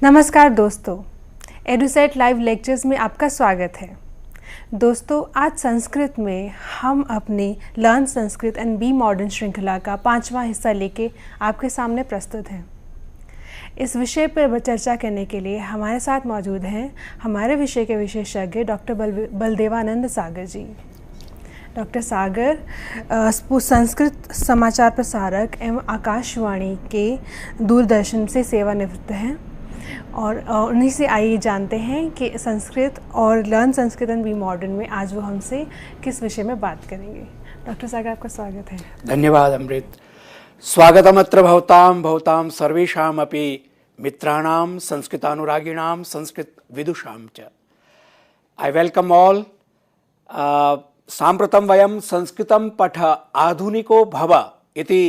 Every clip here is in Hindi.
नमस्कार दोस्तों, एडुसेट लाइव लेक्चर्स में आपका स्वागत है। दोस्तों, आज संस्कृत में हम अपनी learn Sanskrit and be modern श्रृंखला का 5वां हिस्सा लेके आपके सामने प्रस्तुत हैं। इस विषय पर चर्चा करने के लिए हमारे साथ मौजूद हैं हमारे विषय के विशेषज्ञ डॉक्टर बलदेवानंद सागर जी। डॉक्टर सागर संस्कृत समाचार प्रसारक एवं आकाशवाणी के दूरदर्शन से सेवानिवृत्त हैं और उन्हीं से आइए जानते हैं कि संस्कृत और learn Sanskrit and be modern में आज वो हमसे किस विषय में बात करेंगे। डॉक्टर सागर, आपका स्वागत है। धन्यवाद अमृत। स्वागतमत्र भवतां सर्वेषाम् अपि मित्राणां संस्कृतानुरागिणां संस्कृत विदुषां च। I welcome all. साम्प्रतं वयं संस्कृतं पठ आधुनिको भव इति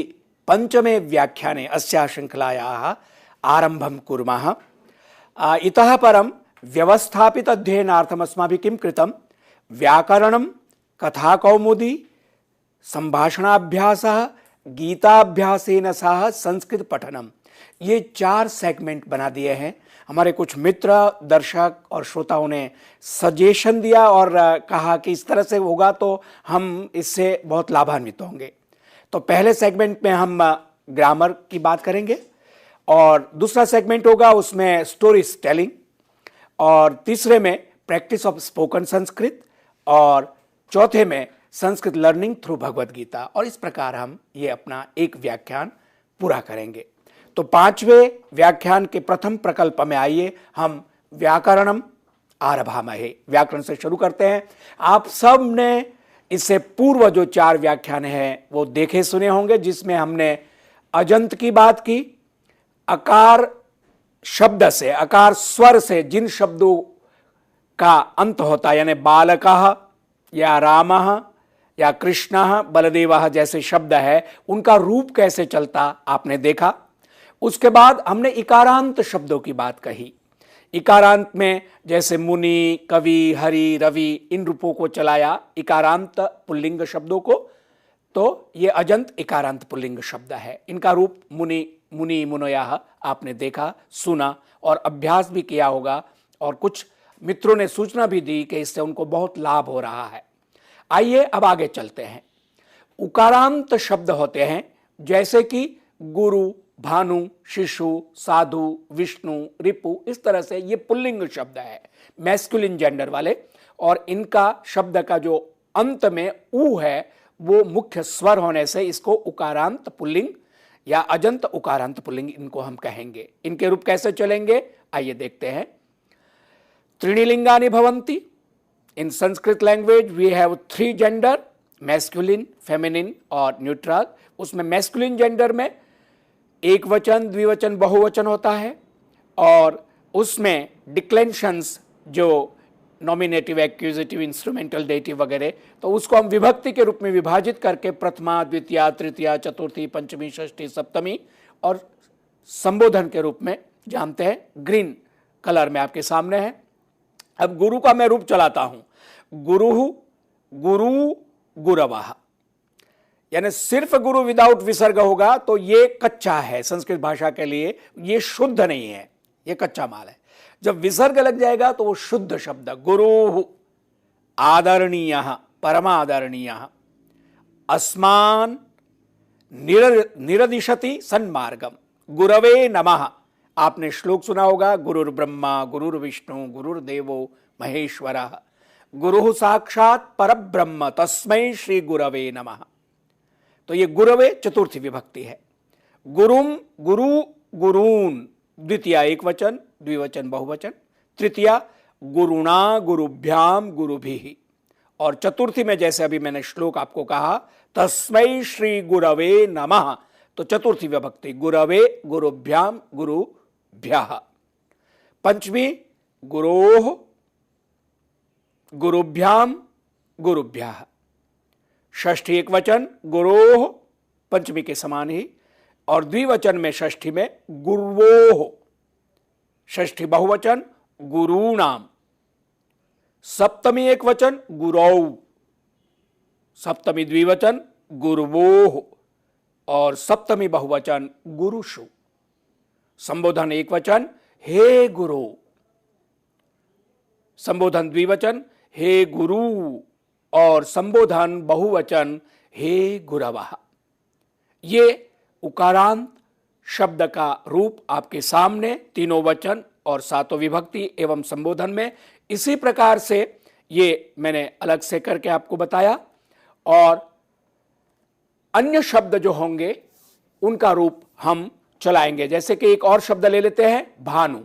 पंचमे व्याख्याने अस्याः श्रृंखलायाः आरम्भं कुर्मः। इतः परं व्यवस्थापित अध्ययनार्थम् अस्माभिः किं कृतं? व्याकरणं, कथाकौमुदी, संभाषणाभ्यासः, गीताभ्यासेन सह संस्कृत पठनम, ये 4 सेगमेंट बना दिए हैं। हमारे कुछ मित्र, दर्शक और श्रोताओं ने सजेशन दिया और कहा कि इस तरह से होगा तो हम इससे बहुत लाभान्वित होंगे। तो पहले सेगमेंट में हम ग्रामर की बात करेंगे और दूसरा सेगमेंट होगा उसमें स्टोरीज टेलिंग, और तीसरे में प्रैक्टिस ऑफ स्पोकन संस्कृत, और चौथे में संस्कृत लर्निंग थ्रू भगवद गीता। और इस प्रकार हम ये अपना एक व्याख्यान पूरा करेंगे। तो 5वें व्याख्यान के प्रथम प्रकल्प में आइए हम व्याकरणम आरभामहे, व्याकरण से शुरू करते हैं। आप सब ने इससे पूर्व जो 4 व्याख्यान हैं वो देखे सुने होंगे, जिसमें हमने अजंत की बात की। अकार शब्द से, अकार स्वर से जिन शब्दों का अंत होता है, यानी बालकः या रामः या कृष्णः, बलदेवः जैसे शब्द है, उनका रूप कैसे चलता आपने देखा। उसके बाद हमने इकारांत शब्दों की बात कही। इकारांत में जैसे मुनि, कवि, हरि, रवि, इन रूपों को चलाया, इकारांत पुल्लिंग शब्दों को। तो ये अजंत इकारांत पुल्लिंग शब्द है। इनका रूप मुनि, मुनि, मुनयः आपने देखा, सुना और अभ्यास भी किया होगा, और कुछ मित्रों ने सूचना भी दी कि इससे उनको बहुत लाभ हो रहा है। आइए अब आगे चलते हैं। उकारांत शब्द होते हैं जैसे कि गुरु, भानु, शिशु, साधु, विष्णु, रिपु, इस तरह से ये पुल्लिंग शब्द है, मैस्कुलिन जेंडर वाले। और इनका शब्द का जो अंत में ऊ है वो मुख्य स्वर होने से इसको उकारांत पुल्लिंग या अजंत उकारांत पुल्लिंग इनको हम कहेंगे। इनके रूप कैसे चलेंगे आइए देखते हैं। त्रीणिलिंगानि भवन्ति। In Sanskrit language we have 3 gender, masculine, feminine और न्यूट्रल। उसमें मैस्कुलिन जेंडर में एक वचन, द्विवचन, बहुवचन होता है, और उसमें डिक्लेंशंस जो नॉमिनेटिव, एक्यूजेटिव, इंस्ट्रूमेंटल, डेटिव वगैरह, तो उसको हम विभक्ति के रूप में विभाजित करके प्रथमा, द्वितीया, तृतीया, चतुर्थी, पंचमी, षष्ठी, सप्तमी और संबोधन के रूप में जानते हैं। ग्रीन कलर में आपके सामने है। अब गुरु का मैं रूप चलाता हूं। गुरु, गुरु, गुरवः, यानी सिर्फ गुरु विदाउट विसर्ग होगा तो ये कच्चा है संस्कृत भाषा के लिए, ये शुद्ध नहीं है, ये कच्चा माल है। जब विसर्ग लग जाएगा तो वो शुद्ध शब्द। गुरु आदरणीय, परमादरणीय, अस्मान् निरदिशति सन्मार्गम, गुरवे नमः। आपने श्लोक सुना होगा, गुरुर्ब्रह्मा गुरुर्विष्णु गुरुर्देवो महेश्वरः, गुरु साक्षात परब्रह्म तस्मै श्री गुरवे नमः। तो ये गुरवे चतुर्थी विभक्ति है। गुरुम, गुरु, गुरून्, द्वितीया एक वचन, द्विवचन, बहुवचन, तृतीया गुरुणा, गुरुभ्याम, गुरुभिः, और चतुर्थी में जैसे अभी मैंने श्लोक आपको कहा, तस्मै श्री गुरवे नमः, तो चतुर्थी विभक्ति गुरवे, गुरुभ्याम, गुरुभ्यः। पंचमी गुरोः, गुरुभ्याम, गुरुभ्यः। षष्ठी एक वचन, गुरोः, पंचमी के समान ही, और द्विवचन में षष्ठी में गुर्वोः, षष्ठी बहुवचन गुरूणाम। सप्तमी एक वचन गुरौ, सप्तमी द्विवचन गुर्वोः, और सप्तमी बहुवचन गुरुषु। संबोधन एक वचन हे गुरु। संबोधन द्विवचन हे गुरु और संबोधन बहुवचन हे गुरवः। ये उकारांत शब्द का रूप आपके सामने तीनों वचन और सातों विभक्ति एवं संबोधन में इसी प्रकार से ये मैंने अलग से करके आपको बताया। और अन्य शब्द जो होंगे उनका रूप हम चलाएंगे। जैसे कि एक और शब्द ले लेते हैं भानु।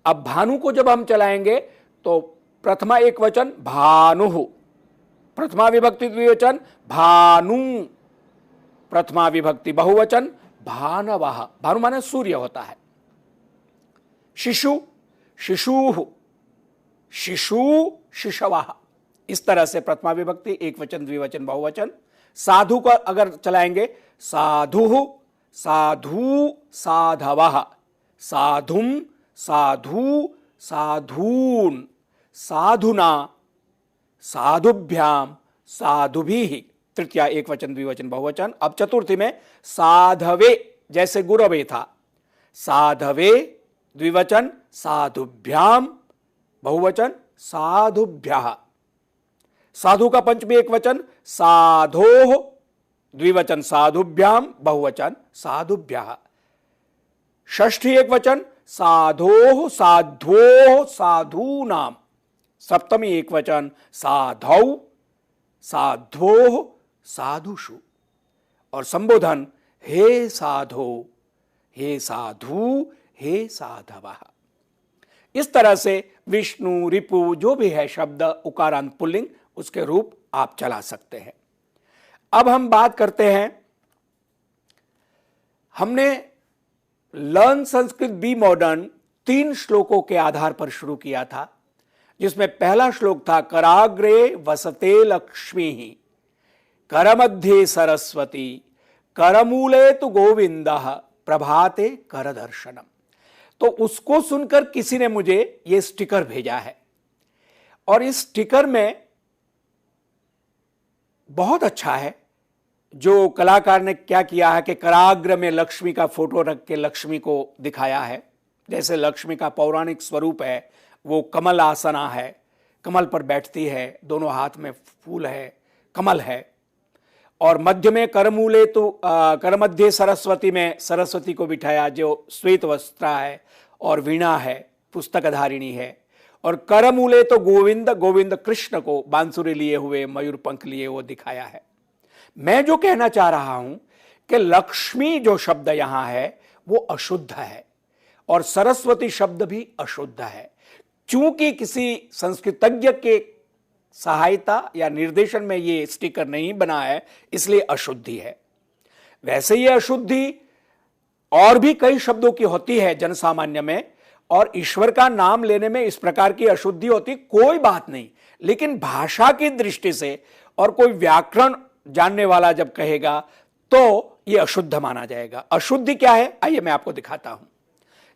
अब भानु को जब हम चलाएंगे तो प्रथमा एक वचन भानु, प्रथमा विभक्ति द्विवचन भानु, प्रथमा विभक्ति बहुवचन भानवः। भानु माने सूर्य होता है। शिशु शिशुः, शिशु शिशवः। इस तरह से प्रथमा विभक्ति एक वचन द्विवचन बहुवचन। साधु को अगर चलाएंगे साधु साधु साधवः, साधुम साधु साधून, साधुना साधुभ्याम साधुभिः। तृतीया एक वचन द्विवचन बहुवचन। अब चतुर्थी में साधवे, जैसे गुरवे था, साधवे द्विवचन, साधुभ्याम बहुवचन साधुभ्यः। साधु का पंचमी एक वचन साधोः द्विवचन, साधुभ्याम बहुवचन साधुभ्यः। षष्ठी एक वचन साधोः साध्वोः साधूनाम। सप्तमी एक वचन साधौ साध्वोः साधुषु। और संबोधन हे साधो हे साधु हे साधवः। इस तरह से विष्णु रिपु जो भी है शब्द उकारांत पुल्लिंग उसके रूप आप चला सकते हैं। अब हम बात करते हैं, हमने लर्न संस्कृत बी मॉडर्न 3 श्लोकों के आधार पर शुरू किया था, जिसमें पहला श्लोक था कराग्रे वसते लक्ष्मी करमध्ये सरस्वती करमूले तु गोविंदः प्रभाते कर दर्शनम। तो उसको सुनकर किसी ने मुझे ये स्टिकर भेजा है और इस स्टिकर में बहुत अच्छा है। जो कलाकार ने क्या किया है कि कराग्र में लक्ष्मी का फोटो रख के लक्ष्मी को दिखाया है। जैसे लक्ष्मी का पौराणिक स्वरूप है, वो कमल आसना है, कमल पर बैठती है, दोनों हाथ में फूल है, कमल है। और मध्य में करमूले तो करमध्य सरस्वती में सरस्वती को बिठाया जो श्वेत वस्त्रा है और वीणा है, पुस्तक धारिणी है। और करमूले तो गोविंद, गोविंद कृष्ण को बांसुरी लिए हुए मयूर पंख लिए वो दिखाया है। मैं जो कहना चाह रहा हूं कि लक्ष्मी जो शब्द यहां है वो अशुद्ध है और सरस्वती शब्द भी अशुद्ध है। चूंकि किसी संस्कृतज्ञ के सहायता या निर्देशन में ये स्टिकर नहीं बना है इसलिए अशुद्धि है। वैसे ये अशुद्धि और भी कई शब्दों की होती है जनसामान्य में, और ईश्वर का नाम लेने में इस प्रकार की अशुद्धि होती कोई बात नहीं। लेकिन भाषा की दृष्टि से और कोई व्याकरण जानने वाला जब कहेगा तो यह अशुद्ध माना जाएगा। अशुद्धि क्या है आइए मैं आपको दिखाता हूं।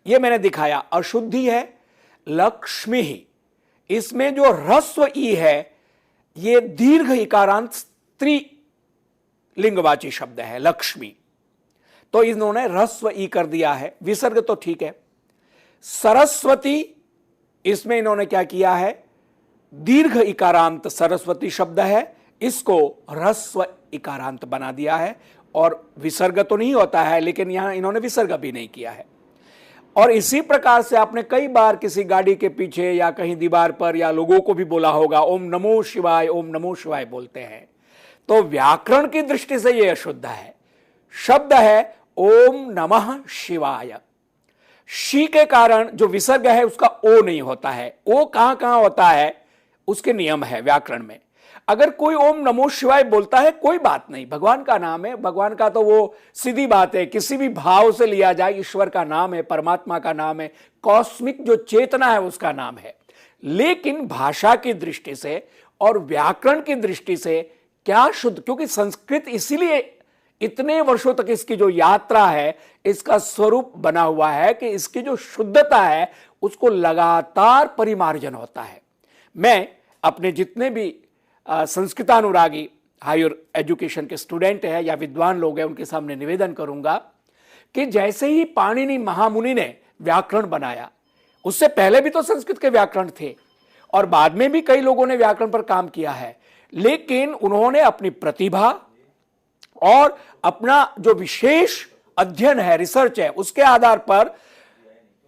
यह मैंने दिखाया, अशुद्धि है लक्ष्मी ही। इसमें जो ह्रस्व ई है यह दीर्घ इकारांत स्त्री लिंगवाची शब्द है लक्ष्मी, तो इन्होंने ह्रस्व ई कर दिया है। विसर्ग तो ठीक है। सरस्वती, इसमें इन्होंने क्या किया है, दीर्घ इकारांत सरस्वती शब्द है, इसको ह्रस्व इकारांत बना दिया है। और विसर्ग तो नहीं होता है लेकिन यहां इन्होंने विसर्ग भी नहीं किया है। और इसी प्रकार से आपने कई बार किसी गाड़ी के पीछे या कहीं दीवार पर या लोगों को भी बोला होगा ओम नमो शिवाय, ओम नमो शिवाय बोलते हैं। तो व्याकरण की दृष्टि से यह अशुद्ध है। शब्द है ओम नमः शिवाय। शी के कारण जो विसर्ग है उसका ओ नहीं होता है। ओ कहां कहां होता है उसके नियम है व्याकरण में। अगर कोई ओम नमो शिवाय बोलता है कोई बात नहीं, भगवान का नाम है, भगवान का तो वो सीधी बात है, किसी भी भाव से लिया जाए ईश्वर का नाम है, परमात्मा का नाम है, कॉस्मिक जो चेतना है उसका नाम है। लेकिन भाषा की दृष्टि से और व्याकरण की दृष्टि से क्या शुद्ध, क्योंकि संस्कृत इसीलिए इतने वर्षों तक इसकी जो यात्रा है इसका स्वरूप बना हुआ है कि इसकी जो शुद्धता है उसको लगातार परिमार्जन होता है। मैं अपने जितने भी संस्कृतानुरागी हायर एजुकेशन के स्टूडेंट हैं या विद्वान लोग हैं उनके सामने निवेदन करूंगा कि जैसे ही पाणिनि महामुनि ने व्याकरण बनाया। उससे पहले भी तो संस्कृत के व्याकरण थे और बाद में भी कई लोगों ने व्याकरण पर काम किया है, लेकिन उन्होंने अपनी प्रतिभा और अपना जो विशेष अध्ययन है, रिसर्च है, उसके आधार पर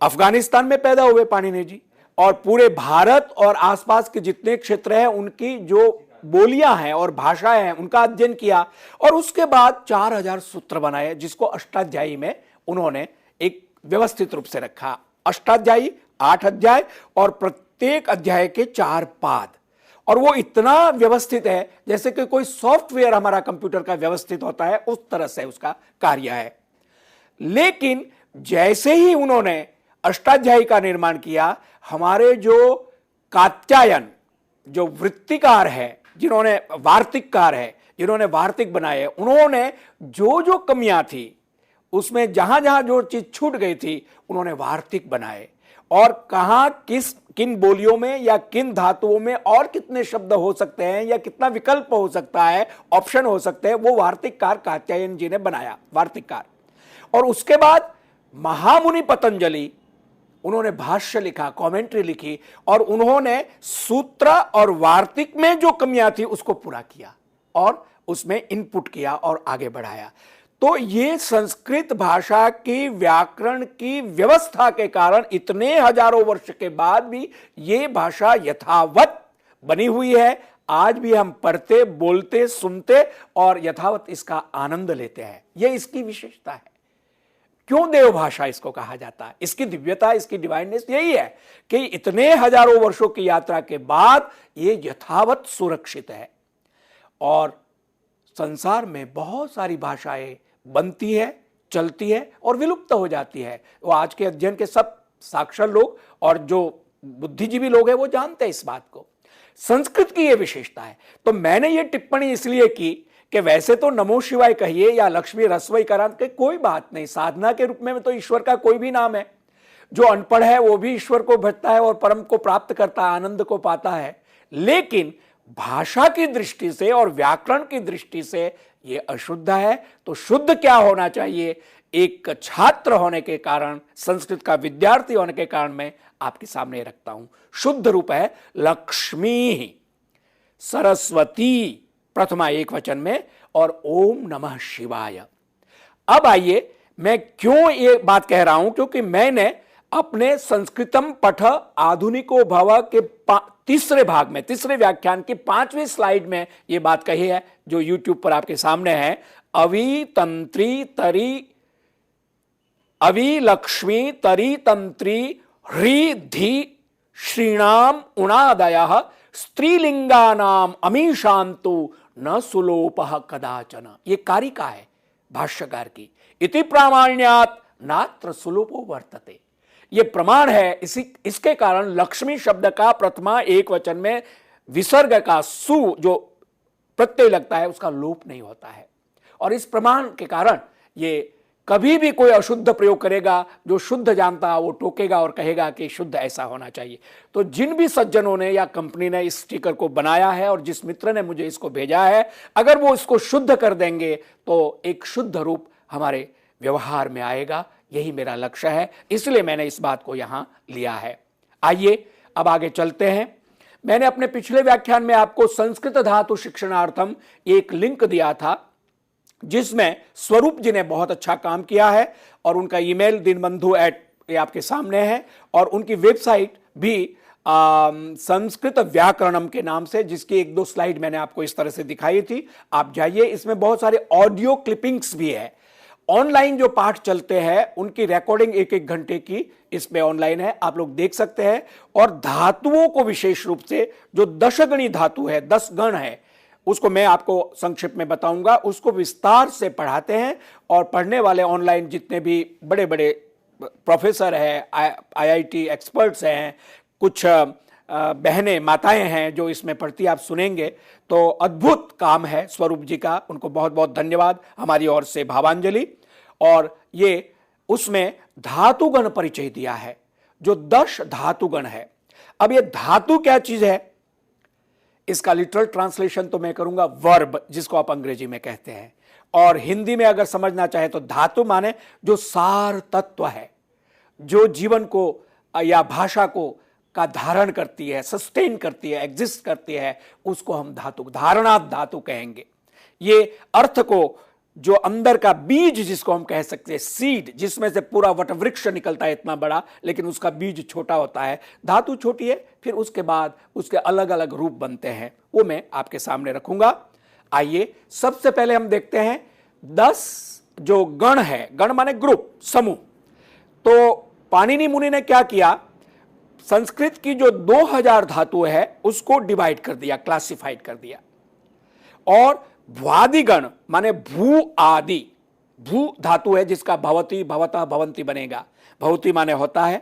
अफगानिस्तान में पैदा हुए पाणिनि जी और पूरे भारत और आसपास के जितने क्षेत्र हैं उनकी जो बोलियां हैं और भाषाएं हैं उनका अध्ययन किया और उसके बाद 4000 सूत्र बनाए, जिसको अष्टाध्यायी में उन्होंने एक व्यवस्थित रूप से रखा। अष्टाध्यायी 8 अध्याय और प्रत्येक अध्याय के 4 पाद, और वो इतना व्यवस्थित है जैसे कि कोई सॉफ्टवेयर हमारा कंप्यूटर का व्यवस्थित होता है, उस तरह से उसका कार्य है। लेकिन जैसे ही उन्होंने अष्टाध्यायी का निर्माण किया, हमारे जो कात्यायन, जो वृत्तिकार है, जिन्होंने वार्तिककार है, जिन्होंने वार्तिक बनाए, उन्होंने जो जो कमियां थी उसमें जहां जहां जो चीज छूट गई थी उन्होंने वार्तिक बनाए, और कहां किन बोलियों में या किन धातुओं में और कितने शब्द हो सकते हैं या कितना विकल्प हो सकता है, ऑप्शन हो सकते हैं, वो वार्तिककार कात्यायन जी ने बनाया, वार्तिककार। और उसके बाद महामुनि पतंजलि, उन्होंने भाष्य लिखा, कमेंट्री लिखी और उन्होंने सूत्र और वार्तिक में जो कमियां थी उसको पूरा किया और उसमें इनपुट किया और आगे बढ़ाया। तो ये संस्कृत भाषा की व्याकरण की व्यवस्था के कारण इतने हजारों वर्ष के बाद भी ये भाषा यथावत बनी हुई है। आज भी हम पढ़ते, बोलते, सुनते और यथावत इसका आनंद लेते हैं। यह इसकी विशेषता है। क्यों देव भाषा इसको कहा जाता है? इसकी दिव्यता, इसकी डिवाइननेस यही है कि इतने हजारों वर्षों की यात्रा के बाद ये यथावत सुरक्षित है। और संसार में बहुत सारी भाषाएं बनती है, चलती है और विलुप्त हो जाती है। वो आज के अध्ययन के सब साक्षर लोग और जो बुद्धिजीवी लोग हैं वो जानते हैं इस बात को। संस्कृत की ये विशेषता है। तो मैंने ये टिप्पणी इसलिए की कि वैसे तो नमो शिवाय कहिए या लक्ष्मी रसवई करांत के कोई बात नहीं, साधना के रूप में तो ईश्वर का कोई भी नाम है। जो अनपढ़ है वो भी ईश्वर को भजता है और परम को प्राप्त करता है, आनंद को पाता है। लेकिन भाषा की दृष्टि से और व्याकरण की दृष्टि से ये अशुद्ध है। तो शुद्ध क्या होना चाहिए? एक छात्र होने के कारण, संस्कृत का विद्यार्थी होने के कारण मैं आपके सामने रखता हूं। शुद्ध रूप है लक्ष्मी सरस्वती, प्रथमा एक वचन में, और ओम नमः शिवाय। अब आइए, मैं क्यों ये बात कह रहा हूं? क्योंकि मैंने अपने संस्कृतम पठ आधुनिको भव के तीसरे भाग में, तीसरे व्याख्यान की 5वीं स्लाइड में ये बात कही है, जो YouTube पर आपके सामने है। अवि तंत्री तरी, अवि लक्ष्मी तरी तंत्री ह्री धी श्रीणाम उणादयः स्त्रीलिंगानाम अमीशांतु न सुलोपः कदाचन। ये कारिका है भाष्यकार की। इति प्रामाण्यात् नात्र सुलोपो वर्तते। ये प्रमाण है। इसके कारण लक्ष्मी शब्द का प्रथमा एक वचन में विसर्ग का सु जो प्रत्यय लगता है उसका लोप नहीं होता है। और इस प्रमाण के कारण ये कभी भी कोई अशुद्ध प्रयोग करेगा, जो शुद्ध जानता है वो टोकेगा और कहेगा कि शुद्ध ऐसा होना चाहिए। तो जिन भी सज्जनों ने या कंपनी ने इस स्टिकर को बनाया है और जिस मित्र ने मुझे इसको भेजा है, अगर वो इसको शुद्ध कर देंगे तो एक शुद्ध रूप हमारे व्यवहार में आएगा। यही मेरा लक्ष्य है, इसलिए मैंने इस बात को यहां लिया है। आइए अब आगे चलते हैं। मैंने अपने पिछले व्याख्यान में आपको संस्कृत धातु शिक्षणार्थम एक लिंक दिया था, जिसमें स्वरूप जी ने बहुत अच्छा काम किया है और उनका ईमेल दीनबंधु @ आपके सामने है और उनकी वेबसाइट भी संस्कृत व्याकरणम के नाम से, जिसकी 1-2 स्लाइड मैंने आपको इस तरह से दिखाई थी। आप जाइए, इसमें बहुत सारे ऑडियो क्लिपिंग्स भी है। ऑनलाइन जो पाठ चलते हैं उनकी रिकॉर्डिंग 1-1 घंटे की इसमें ऑनलाइन है, आप लोग देख सकते हैं। और धातुओं को विशेष रूप से जो दशगणी धातु है, 10 गण है, उसको मैं आपको संक्षिप्त में बताऊंगा। उसको विस्तार से पढ़ाते हैं और पढ़ने वाले ऑनलाइन जितने भी बड़े बड़े प्रोफेसर हैं, IIT एक्सपर्ट्स हैं, कुछ बहनें माताएं हैं जो इसमें पढ़ती, आप सुनेंगे तो अद्भुत काम है स्वरूप जी का। उनको बहुत बहुत धन्यवाद, हमारी ओर से भावांजलि। और ये उसमें धातुगण परिचय दिया है, जो 10 धातुगण है। अब ये धातु क्या चीज है, इसका लिटरल ट्रांसलेशन तो मैं करूंगा वर्ब, जिसको आप अंग्रेजी में कहते हैं, और हिंदी में अगर समझना चाहे तो धातु माने जो सार तत्व है, जो जीवन को या भाषा को का धारण करती है, सस्टेन करती है, एग्जिस्ट करती है, उसको हम धातु, धारणात् धातु कहेंगे। ये अर्थ को, जो अंदर का बीज जिसको हम कह सकते हैं, सीड, जिसमें से पूरा वटवृक्ष निकलता है इतना बड़ा, लेकिन उसका बीज छोटा होता है, धातु छोटी है, फिर उसके बाद उसके अलग अलग रूप बनते हैं, वो मैं आपके सामने रखूंगा। आइए सबसे पहले हम देखते हैं 10 जो गण है, गण माने ग्रुप, समूह। तो पाणिनि मुनि ने क्या किया, संस्कृत की जो 2000 धातु है उसको डिवाइड कर दिया, क्लासिफाइड कर दिया, और भ्वादिगण माने भू आदि, भू धातु है जिसका भवति भवतः भवंती बनेगा, भवति माने होता है,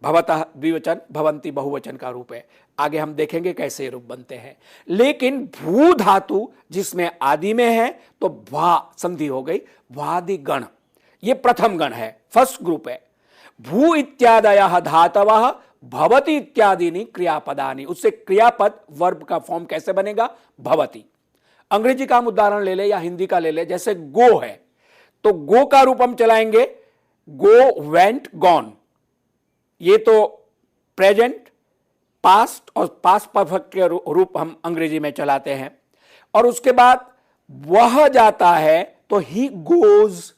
भवतः द्विवचन, भवंती बहुवचन का रूप है। आगे हम देखेंगे कैसे रूप बनते हैं। लेकिन भू धातु जिसमें आदि में है तो भा संधि हो गई, भ्वादिगण, ये प्रथम गण है, फर्स्ट ग्रुप है। भू इत्यादयः धातवः भवति इत्यादीनि क्रियापदानि, उससे क्रियापद वर्ब का फॉर्म कैसे बनेगा, भवति। अंग्रेजी का हम उदाहरण ले ले या हिंदी का ले ले, जैसे गो है तो गो का रूप हम चलाएंगे गो, वेंट, गॉन। ये तो प्रेजेंट, पास्ट और पास्ट परफेक्ट के रूप हम अंग्रेजी में चलाते हैं। और उसके बाद वह जाता है तो ही गोज,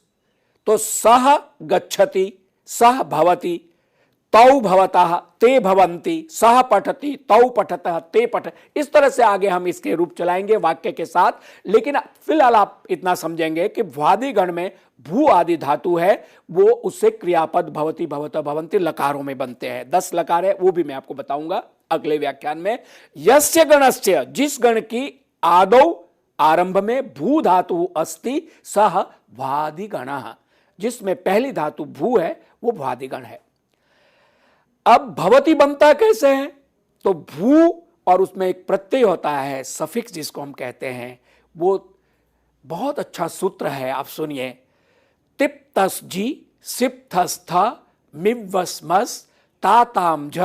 तो सह गच्छति, सह भवति, तौ भवतः, ते भवन्ति, सह पठति, तौ पठतः, ते पठ, इस तरह से आगे हम इसके रूप चलाएंगे वाक्य के साथ। लेकिन फिलहाल आप इतना समझेंगे कि भ्वादिगण में भू आदि धातु है, वो उससे क्रियापद भवति भवतः भवन्ति लकारों में बनते हैं। 10 लकार है, वो भी मैं आपको बताऊंगा अगले व्याख्यान में। यस्य गणस्य, जिस गण की आदौ आरंभ में भू धातु अस्ति सह भ्वादिगणः, जिसमें पहली धातु भू है वो भ्वादिगण है। अब भवति बनता कैसे है, तो भू और उसमें एक प्रत्यय होता है, सफिक्स जिसको हम कहते हैं, वो बहुत अच्छा सूत्र है, आप सुनिए। तिप्तस जी, सिप्थस्थ, मिव्वस्मस, ताताम झ,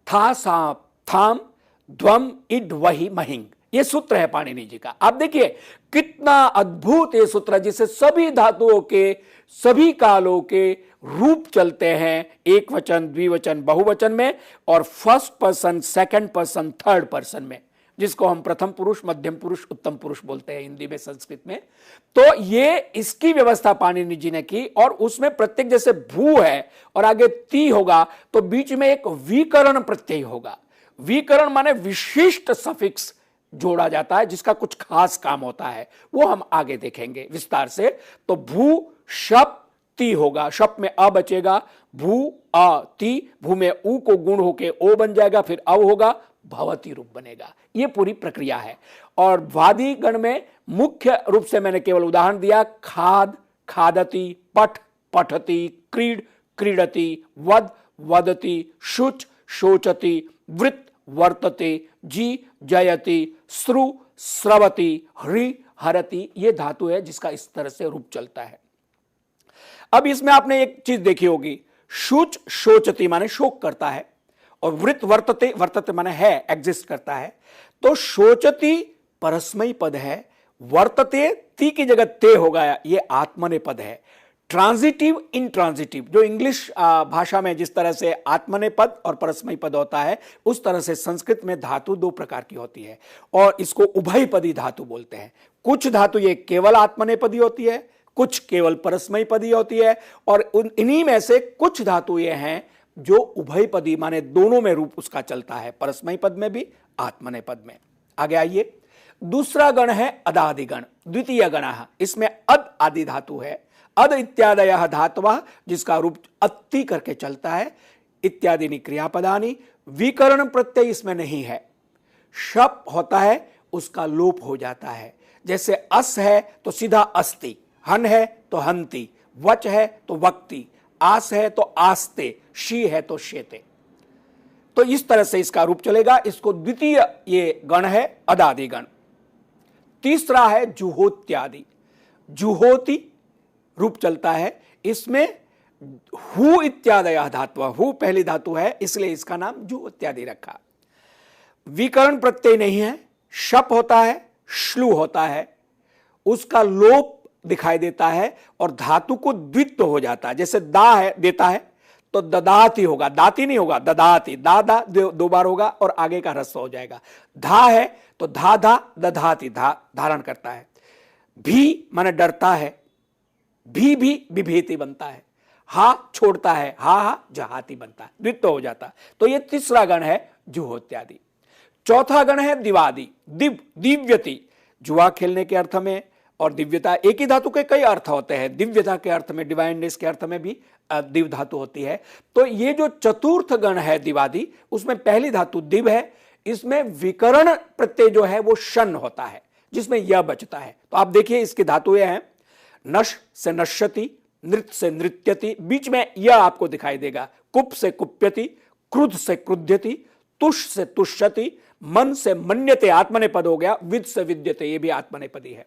था सा थाम, ध्वम इड वही महिंग, ये सूत्र है पाणिनि जी का। आप देखिए कितना अद्भुत ये सूत्र है, जिससे सभी धातुओं के, सभी कालों के रूप चलते हैं, एक वचन, द्विवचन, बहुवचन में, और first person, second person, third person में, जिसको हम प्रथम पुरुष, मध्यम पुरुष, उत्तम पुरुष बोलते हैं हिंदी में, संस्कृत में। तो ये इसकी व्यवस्था पाणिनि जी ने की, और उसमें प्रत्येक, जैसे भू है और आगे ती होगा तो बीच में एक विकरण प्रत्यय होगा। विकरण माने विशिष्ट सफिक्स जोड़ा जाता है जिसका कुछ खास काम होता है, वो हम आगे देखेंगे विस्तार से। तो भू शप ती होगा, शप में अ बचेगा, भू अ ती, भू में ऊ को गुण होके ओ बन जाएगा, फिर अव होगा, भवती रूप बनेगा। ये पूरी प्रक्रिया है। और भ्वादि गण में मुख्य रूप से मैंने केवल उदाहरण दिया, खाद, खादति, पठ, पठति, क्रीड, क्रीडति, वद, वदति, शुच, शोचति, वृत्त, वर्तते, जी, जयति, श्रु, स्रवति, हरि, हरति, ये धातु है जिसका इस तरह से रूप चलता है। अब इसमें आपने एक चीज देखी होगी, शुच, शोचति माने शोक करता है, और वृत्त, वर्तते, वर्तते माने है, एग्जिस्ट करता है। तो शोचति परस्मयी पद है, वर्तते ती की जगह ते होगा, ये आत्मनेपद है। ट्रांजिटिव, इंट्रांजिटिव, जो इंग्लिश भाषा में जिस तरह से आत्मनेपद और परस्मयी पद होता है, उस तरह से संस्कृत में धातु 2 प्रकार की होती है, और इसको उभयपदी धातु बोलते हैं। कुछ धातु ये केवल आत्मनेपदी होती है, कुछ केवल परस्मयी पदी होती है, और इन्हीं में से कुछ धातु ये हैं जो उभयपदी माने दोनों में रूप उसका चलता है, परस्मयी पद में भी, आत्मनेपद में। आगे आइए, दूसरा गण है अदादिगण, द्वितीय गण। इसमें अद आदि धातु है, अद इत्यादयः धातवः, जिसका रूप अत्ति करके चलता है, इत्यादि क्रियापदानि, विकरण प्रत्यय इसमें नहीं है। शप होता है, उसका लोप हो जाता है, जैसे अस है तो सीधा अस्ति, हन है तो हंति, वच है तो वक्ति, आस है तो आस्ते, शी है तो शेते। तो इस तरह से इसका रूप चलेगा। इसको द्वितीय ये गण है अदादि गण। तीसरा है जुहोत्यादि, जुहोति रूप चलता है, इसमें हु इत्यादयः धातु, हु पहली धातु है इसलिए इसका नाम जुहोत्यादि रखा। विकरण प्रत्यय नहीं है, शप होता है, श्लू होता है, उसका लोप दिखाई देता है और धातु को द्वित्व हो जाता है, जैसे दा है देता है तो ददाती होगा, दाती नहीं होगा, ददाती, दा दा दो बार होगा और आगे का ह्रस्व हो जाएगा। धा है तो धा धा दधाती, धा धारण करता है। भी माने डरता है, भी विभेति बनता है। हा छोड़ता है, हा हा जहाती बनता है, द्वित्व हो जाता है। तो ये तीसरा गण है जुहोत्यादि। चौथा गण है दिवादी, दिव्यति, जुआ खेलने के अर्थ में और दिव्यता, एक ही धातु के कई अर्थ होते हैं। दिव्यता के अर्थ में, डिवाइननेस के अर्थ में भी दिव धातु होती है। तो ये जो चतुर्थ गण है दिवादी, उसमें पहली धातु दिव है। इसमें विकर्ण प्रत्यय जो है वो शन होता है, जिसमें यह बचता है। तो आप देखिए इसकी धातुएं हैं, नश से नश्यति, नृत्य से नृत्यति, बीच में यह आपको दिखाई देगा। कुप से कुप्यति, क्रुद्ध से क्रुध्यति, तुष से तुष्यति, मन से मन्यते, आत्मनेपद हो गया। विद से विद्यते, यह भी आत्मनेपदी है।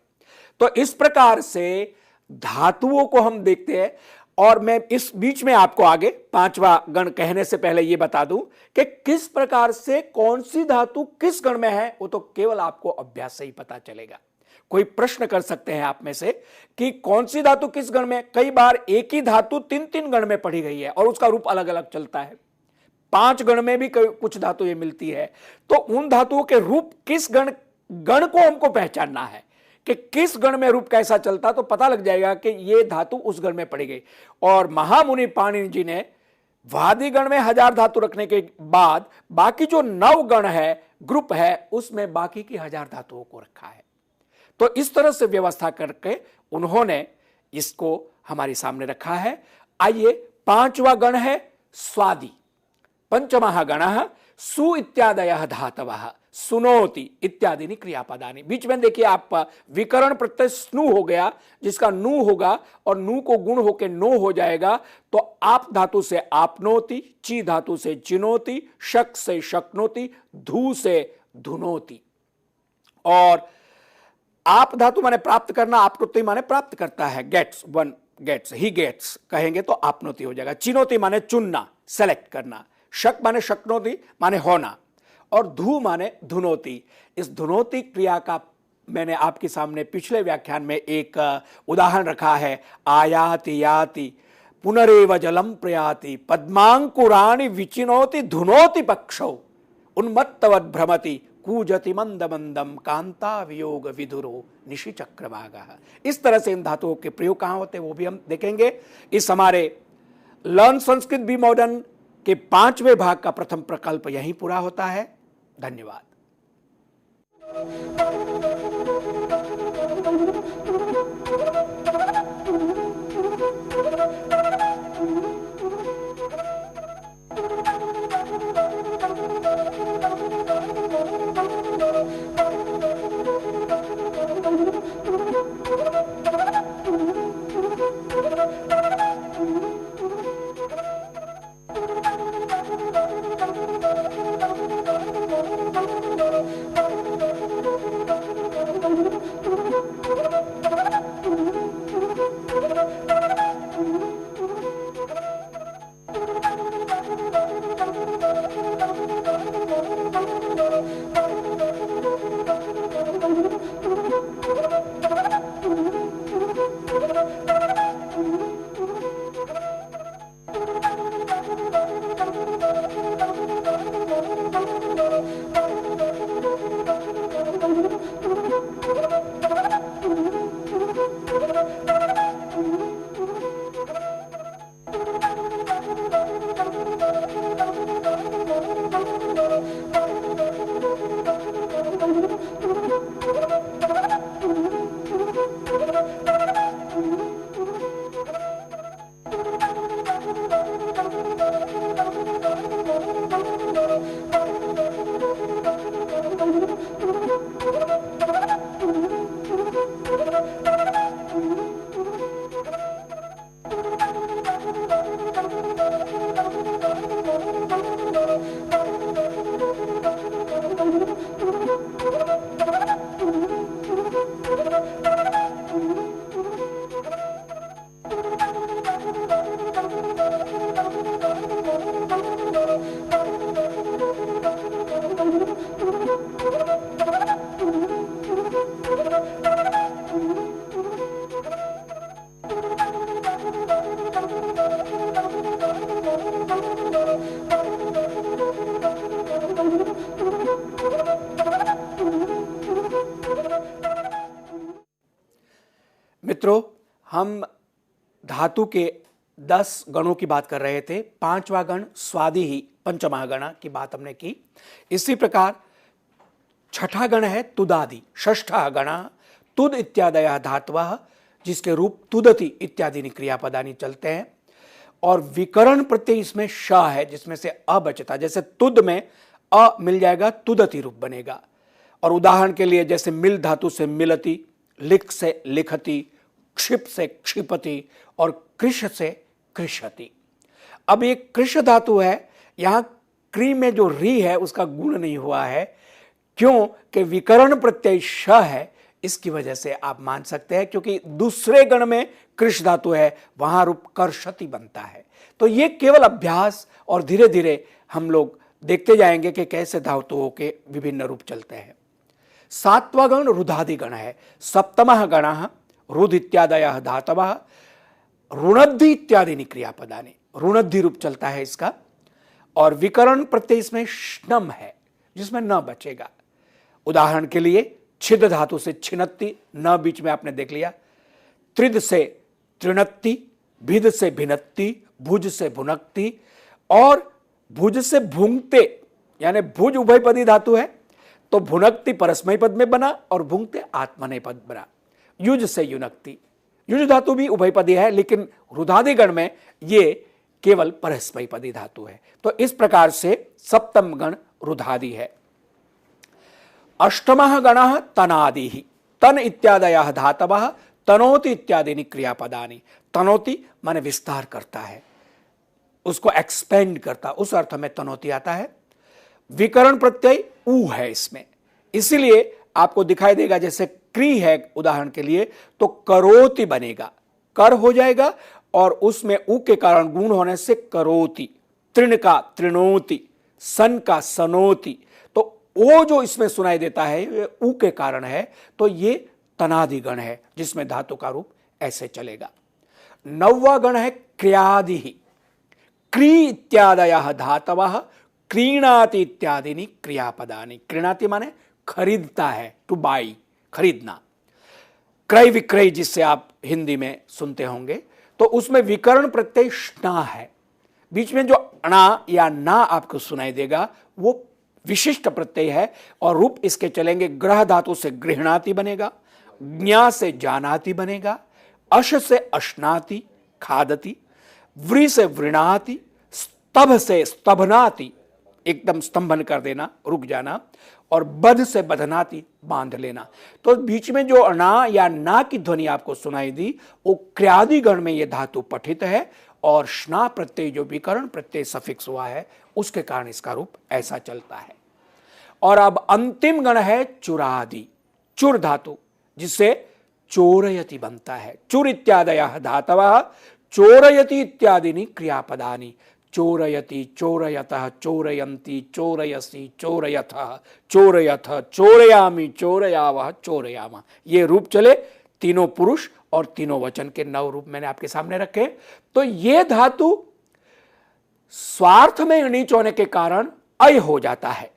तो इस प्रकार से धातुओं को हम देखते हैं। और मैं इस बीच में आपको आगे पांचवा गण कहने से पहले यह बता दूं कि किस प्रकार से कौन सी धातु किस गण में है, वो तो केवल आपको अभ्यास से ही पता चलेगा। कोई प्रश्न कर सकते हैं आप में से कि कौन सी धातु किस गण में। कई बार एक ही धातु तीन तीन गण में पढ़ी गई है और उसका रूप अलग अलग चलता है। 5 गण में भी कुछ धातु ये मिलती है। तो उन धातुओं के रूप किस गण को हमको पहचानना है कि किस गण में रूप कैसा चलता, तो पता लग जाएगा कि ये धातु उस गण में पड़ी गई। और महामुनि पाणिनि जी ने वादी गण में 1000 धातु रखने के बाद बाकी जो 9 गण है, ग्रुप है, उसमें बाकी की 1000 धातुओं को रखा है। तो इस तरह से व्यवस्था करके उन्होंने इसको हमारे सामने रखा है। आइए, पांचवा गण है स्वादि। पंचमः गणः सु इत्यादयः धातवः, सुनोति इत्यादि क्रियापदानि। बीच में देखिए आप विकरण प्रत्यय स्नु हो गया, जिसका नु होगा और नु को गुण होके नो हो जाएगा। तो आप धातु से आपनोति, ची धातु से चिनोति, शक से शक्नोति, धू से धुनोति। और आप धातु माने प्राप्त करना, आपनोति माने प्राप्त करता है। Gets, one gets, he gets कहेंगे तो आपनोति हो जाएगा। चिनोति माने चुनना, सेलेक्ट करना। शक माने शक्नोति माने होना। और धू माने धुनोति। इस धुनोति क्रिया का मैंने आपके सामने पिछले व्याख्यान में एक उदाहरण रखा है। आयाति याति पुनरेव जलम प्रयाति, पद्मांकुराणि विचिनोति धुनोति पक्षौ, उन्मत्तवद भ्रमति कूजति मंद मंदम, कांता वियोग विधुरो निशि चक्रवागः। इस तरह से इन धातुओं के प्रयोग कहां होते हैं वो भी हम देखेंगे। इस हमारे लर्न संस्कृत बी मॉडर्न के 5वें भाग का प्रथम प्रकल्प यहीं पूरा होता है। धन्यवाद। हम धातु के 10 गणों की बात कर रहे थे। 5वां गण स्वादि ही पंचमः गण की बात हमने की। इसी प्रकार छठा गण है तुदादि। षष्ठः गण तुद इत्यादयः धातवः, जिसके रूप तुदति इत्यादि क्रियापदानी चलते हैं। और विकरण प्रत्यय इसमें श है, जिसमें से अ बचता, जैसे तुद में अ मिल जाएगा, तुदति रूप बनेगा। और उदाहरण के लिए जैसे मिल धातु से मिलति, लिख से लिखति, क्षिप से क्षिपति और कृष से कृषति। अब ये कृष धातु है, यहां क्री में जो री है उसका गुण नहीं हुआ है, क्यों कि विकरण प्रत्यय श है। इसकी वजह से आप मान सकते हैं, क्योंकि दूसरे गण में कृष धातु है, वहां रूप कर्षति बनता है। तो ये केवल अभ्यास, और धीरे धीरे हम लोग देखते जाएंगे कि कैसे धातुओं के विभिन्न रूप चलते हैं। 7वां गण रुधादि गण है। सप्तमः गणः रुध इत्यादयः धातवः ऋणद्धि इत्यादि क्रियापदानि, ऋणद्धि रूप चलता है इसका। और विकरण प्रत्यय इसमें श्नम है, जिसमें न बचेगा। उदाहरण के लिए छिद धातु से छिनत्ति, न बीच में आपने देख लिया। त्रिद से त्रिणत्ति, भिद से भिनत्ति, भुज से भुनक्ति और भुज से भुंगते, यानी भुज उभयपदी धातु है तो भुनक्ति परस्मय पद में बना और भुंगते आत्मनेय पद बना। युज से युनक्ति, युज धातु भी उभयपदी है, लेकिन रुधादि गण में ये केवल परस्मय पदी धातु है। तो इस प्रकार से सप्तम गण रुधादि है। अष्टमः गणः तनादि ही। तन इत्यादयः धातवः तनोति इत्यादि क्रियापदानि। तनोति माने विस्तार करता है, उसको एक्सपेंड करता, उस अर्थ में तनोति आता है। विकरण प्रत्यय ऊ है इसमें, इसीलिए आपको दिखाई देगा जैसे क्री है उदाहरण के लिए, तो करोति बनेगा, कर हो जाएगा और उसमें ऊ के कारण गुण होने से करोति। तृण का तृणोति, सन का सनोति, तो वो जो इसमें सुनाई देता है ये ऊ के कारण है। तो ये तनादि गण है, जिसमें धातु का रूप ऐसे चलेगा। 9वां गण है क्रियादि ही। क्री इत्यादयः धातवः क्रीणाति इत्यादि क्रियापदानि। क्रीणाति माने खरीदता है, टू बाई, खरीदना। क्रय विक्रय जिससे आप हिंदी में सुनते होंगे, तो उसमें विकरण प्रत्यय श्ना है। बीच में जो अणा या ना आपको सुनाई देगा वो विशिष्ट प्रत्यय है और रूप इसके चलेंगे। ग्रह धातु से गृहणाति बनेगा, ज्ञा से जानाति बनेगा, अश से अश्नाति खादति, व्री से वृणाति, स्तभ से स्तभनाति एकदम स्तंभन कर देना, रुक जाना, और बध से बधनाति बांध लेना। तो बीच में जो अना या ना की ध्वनि आपको सुनाई दी वो क्रियादि गण में ये धातु पठित है, और श्ना प्रत्यय जो विकरण प्रत्यय सफिक्स हुआ है उसके कारण इसका रूप ऐसा चलता है। और अब अंतिम गण है चुरादि। चुर धातु जिससे चोरयति बनता है। चुर इत्यादयः धातवः चोरयति इत्यादि क्रियापदानि। चोरयति, चोरयतः, चोरयन्ति, चोरयसि, चोरयथः, चोरयथ, चोरयामि, चोरयावः, चोरयामः। ये रूप चले, तीनों पुरुष और तीनों वचन के 9 रूप मैंने आपके सामने रखे। तो ये धातु स्वार्थ में नीच होने के कारण अय हो जाता है,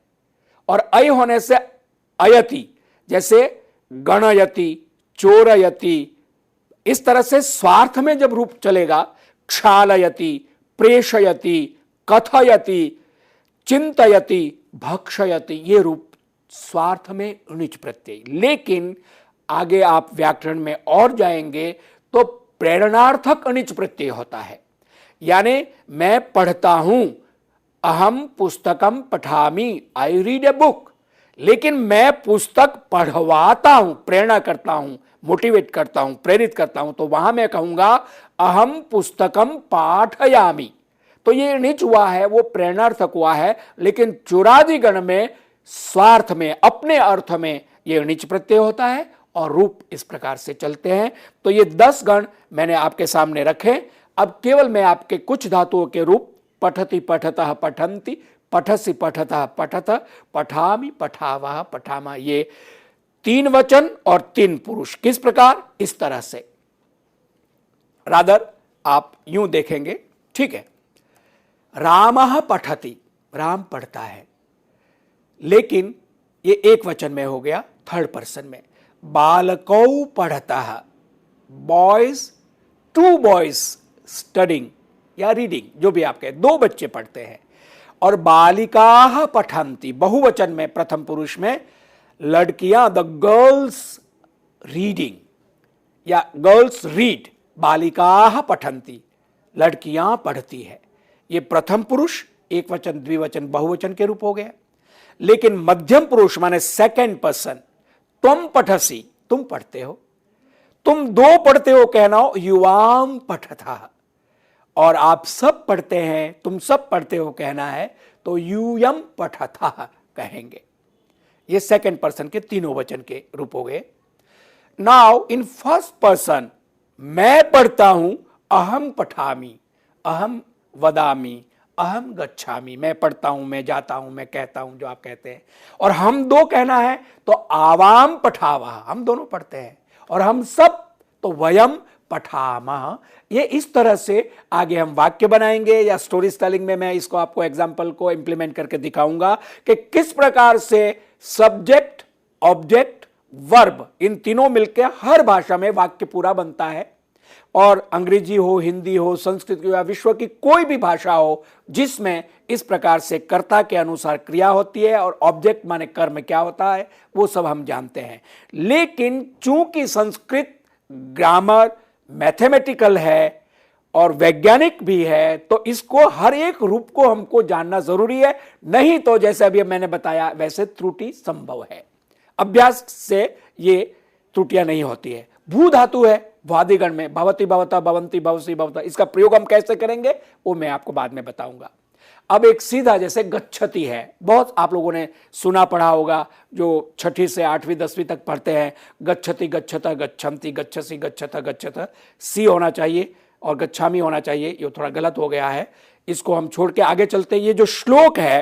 और अय होने से अयति, जैसे गणयति, चोरयति, इस तरह से स्वार्थ में जब रूप चलेगा, क्षालयति, प्रेषयति, कथयति, चिंतयति, भक्षयति, ये रूप स्वार्थ में णिच प्रत्यय। लेकिन आगे आप व्याकरण में और जाएंगे तो प्रेरणार्थक अनिच प्रत्यय होता है। यानी मैं पढ़ता हूं, अहम पुस्तकम पठामि, आई रीड ए बुक, लेकिन मैं पुस्तक पढ़वाता हूं, प्रेरणा करता हूं, मोटिवेट करता हूं, प्रेरित करता हूं, तो वहां मैं कहूंगा अहम पुस्तकम पाठयामि। तो ये नीच हुआ है, वो प्रेरणार्थक हुआ है। लेकिन चुरादि गण में स्वार्थ में, अपने अर्थ में ये नीच प्रत्यय होता है और रूप इस प्रकार से चलते हैं। तो ये 10 गण मैंने आपके सामने रखे। अब केवल मैं आपके कुछ धातुओं के रूप पठति, पठतः, पठन्ति, पठसि, पठतः, पठत, पठामि, पठावः, पठामा, ये 3 वचन और 3 पुरुष। किस प्रकार? इस तरह से। रादर आप यूं देखेंगे, ठीक है, रामः पठति, राम पढ़ता है, लेकिन ये एक वचन में हो गया, थर्ड पर्सन में। बालकौ पढ़तः, बॉयज 2 बॉयज स्टडिंग या रीडिंग, जो भी आप कहें, 2 बच्चे पढ़ते हैं। और बालिकाः पठन्ति, बहुवचन में प्रथम पुरुष में, लड़कियां, द गर्ल्स रीडिंग या गर्ल्स रीड, बालिकाः पठन्ति, लड़कियां पढ़ती है। ये प्रथम पुरुष एक वचन, द्विवचन, बहुवचन के रूप हो गया। लेकिन मध्यम पुरुष माने सेकंड पर्सन, त्वम पठसि, तुम पढ़ते हो, तुम 2 पढ़ते हो कहना हो युवाम पठतः, और आप सब पढ़ते हैं, तुम सब पढ़ते हो कहना है तो यूयम पठतः कहेंगे। ये सेकंड पर्सन के तीनों वचन के रूप हो गए। नाउ इन फर्स्ट पर्सन, मैं पढ़ता हूं, अहम पठामि, अहम वदामि, अहम गच्छामि, मैं पढ़ता हूं, मैं जाता हूं, मैं कहता हूं, जो आप कहते हैं। और हम 2 कहना है तो आवाम पठावः, हम दोनों पढ़ते हैं। और हम सब तो वयम पठामः। ये इस तरह से आगे हम वाक्य बनाएंगे या स्टोरी टेलिंग में मैं इसको आपको एग्जाम्पल को इंप्लीमेंट करके दिखाऊंगा कि किस प्रकार से सब्जेक्ट, ऑब्जेक्ट, वर्ब, इन तीनों मिलकर हर भाषा में वाक्य पूरा बनता है। और अंग्रेजी हो, हिंदी हो, संस्कृत हो या विश्व की कोई भी भाषा हो जिसमें इस प्रकार से कर्ता के अनुसार क्रिया होती है और ऑब्जेक्ट माने कर्म क्या होता है, वो सब हम जानते हैं। लेकिन चूंकि संस्कृत ग्रामर मैथमेटिकल है और वैज्ञानिक भी है, तो इसको हर एक रूप को हमको जानना जरूरी है, नहीं तो जैसे अभी मैंने बताया वैसे त्रुटि संभव है। अभ्यास से ये त्रुटियां नहीं होती है। भू धातु है वादिगण में, भवति भवता, भवंती भवसी भवता, इसका प्रयोग हम कैसे करेंगे वो मैं आपको बाद में बताऊंगा। अब एक सीधा जैसे गच्छति है, बहुत आप लोगों ने सुना पढ़ा होगा, जो 6ठी से 8वीं 10वीं तक पढ़ते हैं, गच्छति गच्छता गच्छन्ति, गच्छसि गच्छता गच्छत, सी होना चाहिए और गच्छामि होना चाहिए, ये थोड़ा गलत हो गया है, इसको हम छोड़ के आगे चलते हैं। ये जो श्लोक है,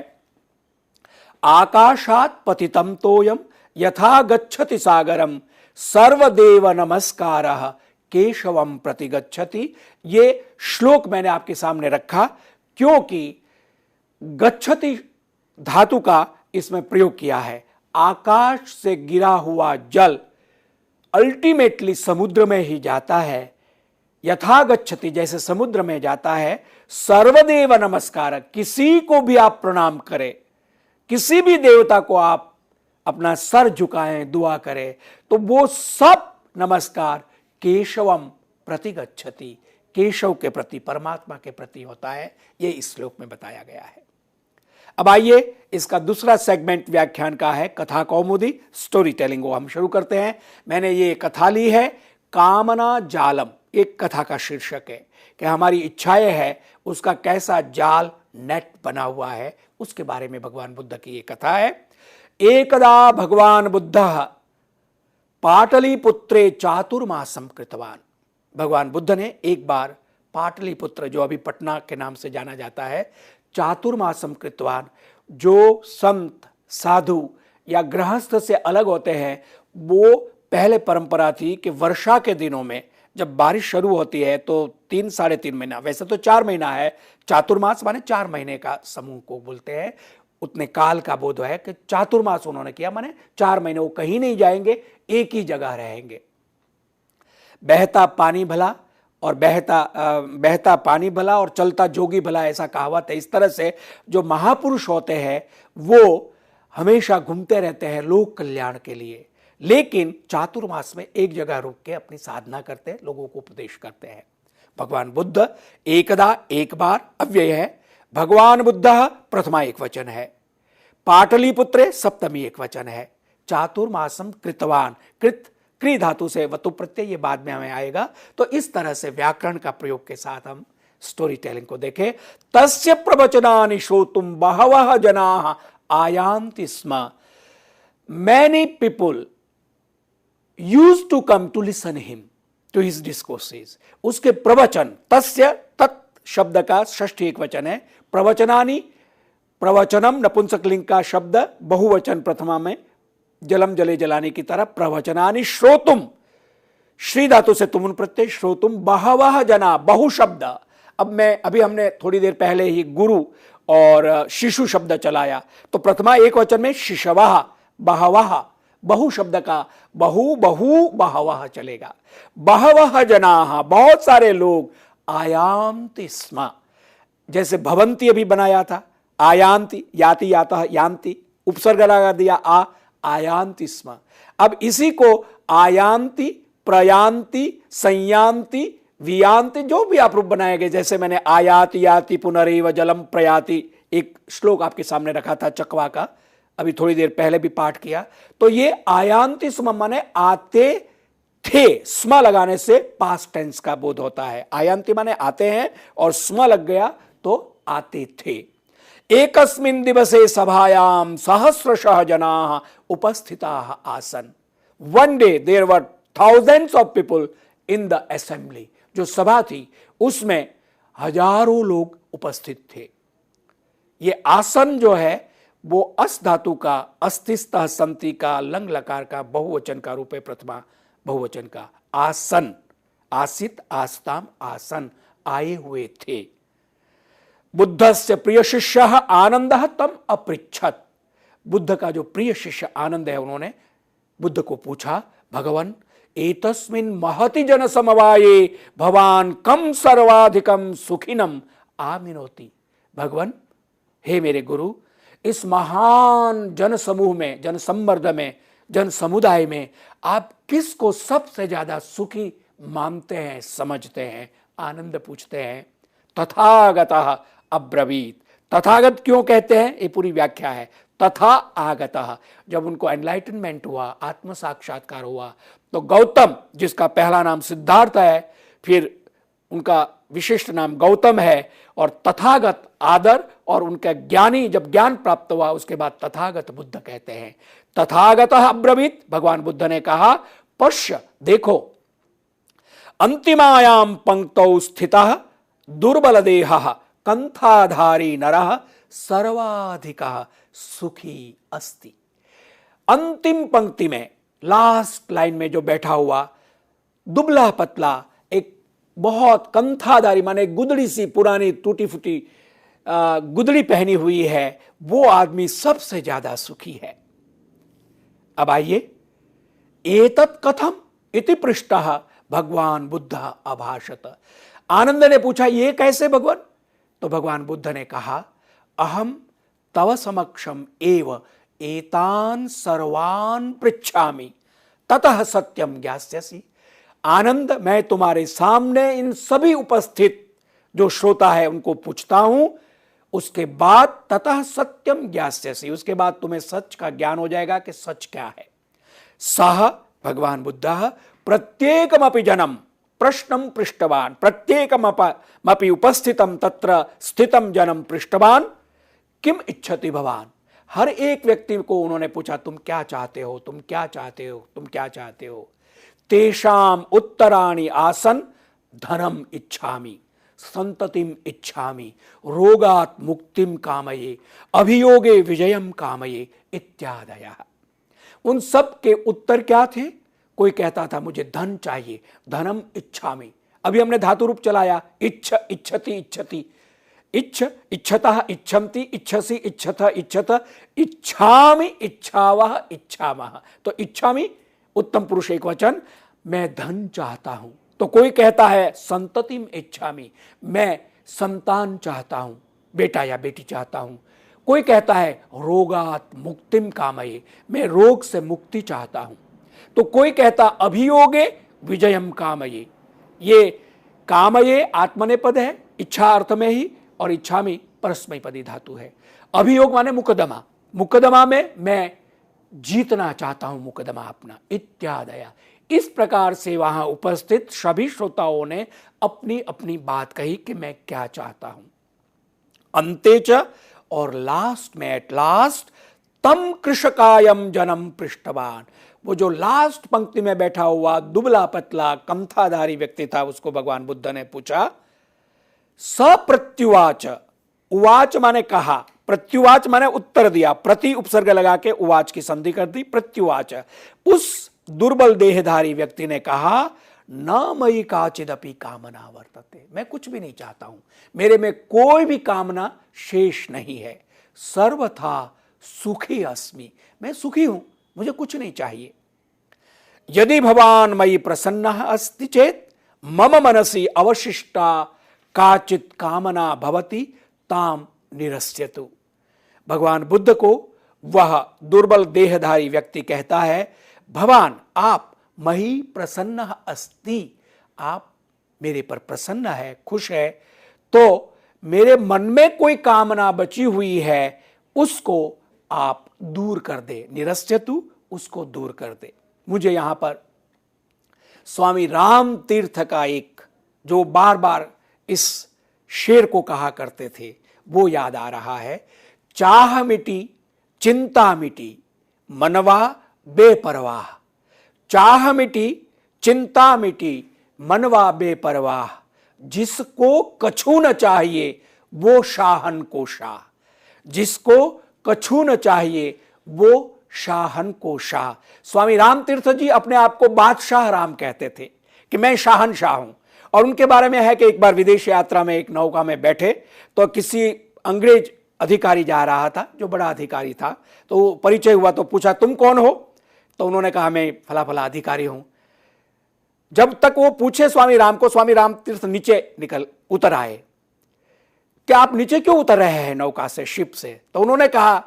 आकाशात पतितम तोयम यथा गच्छति सागरम सर्वदेव नमस्कारः केशवम प्रति गच्छति, ये श्लोक मैंने आपके सामने रखा क्योंकि गच्छति धातु का इसमें प्रयोग किया है। आकाश से गिरा हुआ जल अल्टीमेटली समुद्र में ही जाता है, यथा गच्छति जैसे समुद्र में जाता है, सर्वदेव नमस्कार, किसी को भी आप प्रणाम करें, किसी भी देवता को आप अपना सर झुकाएं, दुआ करें, तो वो सब नमस्कार केशवम प्रति गच्छति, केशव के प्रति, परमात्मा के प्रति होता है। ये इस श्लोक में बताया गया है। अब आइए इसका दूसरा सेगमेंट व्याख्यान का है, कथा कौमुदी, स्टोरी टेलिंग को हम शुरू करते हैं। मैंने ये कथा ली है कामना जालम, एक कथा का शीर्षक है कि हमारी इच्छाएं है उसका कैसा जाल, नेट बना हुआ है, उसके बारे में भगवान बुद्ध की ये कथा है। एकदा भगवान बुद्धः पाटलिपुत्रे चातुर्मासम कृतवान, भगवान बुद्ध ने एक बार पाटलिपुत्र, जो अभी पटना के नाम से जाना जाता है, चातुर्मासम कृतवान, जो संत, साधु या गृहस्थ से अलग होते हैं, वो पहले परंपरा थी कि वर्षा के दिनों में जब बारिश शुरू होती है तो 3 साढ़े 3 महीना, वैसे तो 4 महीना है, चातुर्मास माने 4 महीने का समूह को बोलते हैं, उतने काल का बोध है कि चातुर्मास उन्होंने किया, माने 4 महीने वो कहीं नहीं जाएंगे, एक ही जगह रहेंगे। बहता पानी भला और बहता पानी भला और चलता जोगी भला, ऐसा कहावत है। इस तरह से जो महापुरुष होते हैं वो हमेशा घूमते रहते हैं लोक कल्याण के लिए, लेकिन चातुर्मास में एक जगह रुक के अपनी साधना करते हैं, लोगों को उपदेश करते हैं। भगवान बुद्ध एकदा, एक बार, अव्यय है। भगवान बुद्ध प्रथमा एक वचन है, पाटलिपुत्रे सप्तमी एक वचन है, चातुर्मासम कृतवान, कृत क्री धातु से वतु प्रत्यय, ये बाद में हमें आएगा। तो इस तरह से व्याकरण का प्रयोग के साथ हम स्टोरी टेलिंग को देखें। तस्य प्रवचनानि श्रोतुम बहवः जनाः आयान्ति स्म, many people used to come to listen him to his discourses. उसके प्रवचन, तस्य, तत् शब्द का षष्ठी एक वचन है, प्रवचनानि, प्रवचनम नपुंसकलिंग का शब्द बहुवचन प्रथमा में, जलम जले जलाने की तरह, प्रवचनानि श्रोतुम, श्री धातु से तुमुन प्रत्यय, श्रोतुम बहवः जना, बहु शब्द। अभी हमने थोड़ी देर पहले ही गुरु और शिशु शब्द चलाया, तो प्रथमा एक वचन में शिशवः, बहवः, बहु शब्द का बहु बहु बहवः चलेगा। बहवः जनाः, बहुत सारे लोग, आयान्ति स्म, जैसे भवन्ति अभी बनाया था, आयान्ति, याति यातः यान्ति, उपसर्ग लगा दिया आयान्ति स्म। अब इसी को आयान्ति, प्रयान्ति, संयान्ति, वियान्ति, जो भी आप रूप बनाएंगे, जैसे मैंने आयाति याति पुनरेव जलम प्रयाति एक श्लोक आपके सामने रखा था चकवा का, अभी थोड़ी देर पहले भी पाठ किया। तो ये आयान्ति स्म माने आते थे, स्म लगाने से पास्ट टेंस का बोध होता है। आयान्ति माने आते हैं और स्म लग गया तो आते थे। एकस्मिन् दिवसे सभायां सहस्रशः जनाः उपस्थिताः आसन्। One day there were thousands of people in the assembly. जो सभा थी उसमें हजारों लोग उपस्थित थे। ये आसन जो है वो अस धातु का, अस्तिस्तः संति का, लंग लकार का बहुवचन का रूप है, प्रथमा बहुवचन का। आसन, आसित, आस्ताम, आसन, आए हुए थे। बुद्धस्य प्रिय शिष्य आनंदः तम अपृच्छत। बुद्ध का जो प्रिय शिष्य आनंद है, उन्होंने बुद्ध को पूछा, भगवान एतस्मिन् महति जन समवाये भवान कम सर्वाधिकम सुखिनम आमिनोति। भगवान, हे मेरे गुरु, इस महान जन समूह में, जन संवर्ध में, जन समुदाय में आप किसको सबसे ज्यादा सुखी मानते हैं, समझते हैं? आनंद पूछते हैं। तथागतः अब्रवीत। तथागत क्यों कहते हैं, ये पूरी व्याख्या है। तथा आगतः, जब उनको एनलाइटनमेंट हुआ, आत्म साक्षात्कार हुआ, तो गौतम, जिसका पहला नाम सिद्धार्थ है, फिर उनका विशिष्ट नाम गौतम है, और तथागत आदर, और उनका ज्ञानी जब ज्ञान प्राप्त हुआ उसके बाद तथागत बुद्ध कहते हैं। तथागतः अब्रवीत, भगवान बुद्ध ने कहा, पश्य, देखो, अंतिमायाम पंक्तौ स्थितः दुर्बल देहः कंथाधारी नरः सर्वाधिकः सुखी अस्ति। अंतिम पंक्ति में, लास्ट लाइन में जो बैठा हुआ दुबला पतला, एक बहुत कंथाधारी माने गुदड़ी सी पुरानी टूटी फूटी गुदड़ी पहनी हुई है, वो आदमी सबसे ज्यादा सुखी है। अब आइए, एतत् कथम इति पृष्टः भगवान बुद्ध अभाषत। आनंद ने पूछा, ये कैसे भगवान? तो भगवान बुद्ध ने कहा, अहम तव समक्षम एव एतान सर्वान पृच्छामि ततः सत्यम ज्ञास्यसि। आनंद, मैं तुम्हारे सामने इन सभी उपस्थित जो श्रोता है उनको पूछता हूं, उसके बाद ततः सत्यम ज्ञास्यसि, उसके बाद तुम्हें सच का ज्ञान हो जाएगा कि सच क्या है। सह, भगवान बुद्ध, प्रत्येकमपि जनम प्रश्नम पृष्टवान। प्रत्येकमपि उपस्थितम तत्र स्थितम जनम पृष्टवान किम इच्छति भवान। हर एक व्यक्ति को उन्होंने पूछा, तुम क्या चाहते हो, तुम क्या चाहते हो, तुम क्या चाहते हो। तेषाम उत्तराणि आसन, धनम इच्छामि, संततिम इच्छामि, रोगात मुक्तिम कामये, अभियोगे विजयम कामये इत्यादयः। उन सब के उत्तर क्या थे? कोई कहता था मुझे धन चाहिए, धनम इच्छामि। अभी हमने धातु रूप चलाया, इच्छ, इच्छति, इच्छति, इच्छ, इच्छतः, इच्छन्ति, इच्छसि, इच्छत, इच्छत, इच्छामि, इच्छावः, इच्छामः। तो इच्छामि उत्तम पुरुष एक वचन, मैं धन चाहता हूं। तो कोई कहता है संततिम इच्छामि, मैं संतान चाहता हूं, बेटा या बेटी चाहता हूं। कोई कहता है रोगात मुक्तिम कामये, मैं रोग से मुक्ति चाहता हूं। तो कोई कहता अभियोगे विजयम कामये। ये कामये आत्मनेपद है, इच्छा अर्थ में ही, और इच्छामि परस्मैपदी धातु है। अभियोग माने मुकदमा, मुकदमा में मैं जीतना चाहता हूं मुकदमा अपना, इत्यादया। इस प्रकार से वहां उपस्थित सभी श्रोताओं ने अपनी अपनी बात कही कि मैं क्या चाहता हूं। अंतेच, और लास्ट में, एट लास्ट, तम कृषकायम जनम पृष्ठवान। वो जो लास्ट पंक्ति में बैठा हुआ दुबला पतला कंथाधारी व्यक्ति था, उसको भगवान बुद्ध ने पूछा, सप्रत्युवाच। उवाच माने कहा, प्रत्युवाच माने उत्तर दिया, प्रति उपसर्ग लगा के उवाच की संधि कर दी, प्रत्युवाच। उस दुर्बल देहधारी व्यक्ति ने कहा, न मयि काचिदपि कामना वर्तते, मैं कुछ भी नहीं चाहता हूं, मेरे में कोई भी कामना शेष नहीं है। सर्वथा सुखी अस्मि, मैं सुखी हूं, मुझे कुछ नहीं चाहिए। यदि भवान मयि प्रसन्नः अस्ति चेत मम मनसि अवशिष्टा काचित कामना भवति ताम निरस्यतु। भगवान बुद्ध को वह दुर्बल देहधारी व्यक्ति कहता है, भवान आप मयि प्रसन्नः अस्ति, आप मेरे पर प्रसन्न है, खुश है, तो मेरे मन में कोई कामना बची हुई है उसको आप दूर कर दे। निरस्यतु, उसको दूर कर दे। मुझे यहां पर स्वामी राम तीर्थ का एक जो बार बार इस शेर को कहा करते थे वो याद आ रहा है। चाह मिटी चिंता मिटी मनवा बेपरवाह, चाह मिटी चिंता मिटी मनवा बेपरवाह, जिसको कछु न चाहिए वो शाहन को शाह, जिसको कछु न चाहिए वो शाहन को शाह। स्वामी राम तीर्थ जी अपने आप को बादशाह राम कहते थे कि मैं शाहनशाह हूं। और उनके बारे में है कि एक बार विदेश यात्रा में एक नौका में बैठे तो किसी अंग्रेज अधिकारी जा रहा था जो बड़ा अधिकारी था, तो परिचय हुआ तो पूछा तुम कौन हो, तो उन्होंने कहा मैं फला फला अधिकारी हूं। जब तक वो पूछे स्वामी राम को, स्वामी राम तीर्थ नीचे उतर आए कि आप नीचे क्यों उतर रहे हैं नौका से, शिप से? तो उन्होंने कहा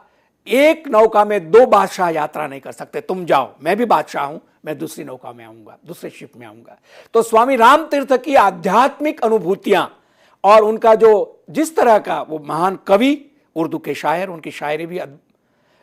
एक नौका में दो बादशाह यात्रा नहीं कर सकते, तुम जाओ, मैं भी बादशाह हूं, मैं दूसरी नौका में आऊंगा, दूसरे शिप में आऊंगा। तो स्वामी राम तीर्थ की आध्यात्मिक अनुभूतियां और उनका जो जिस तरह का वो महान कवि, उर्दू के शायर, उनकी शायरी भी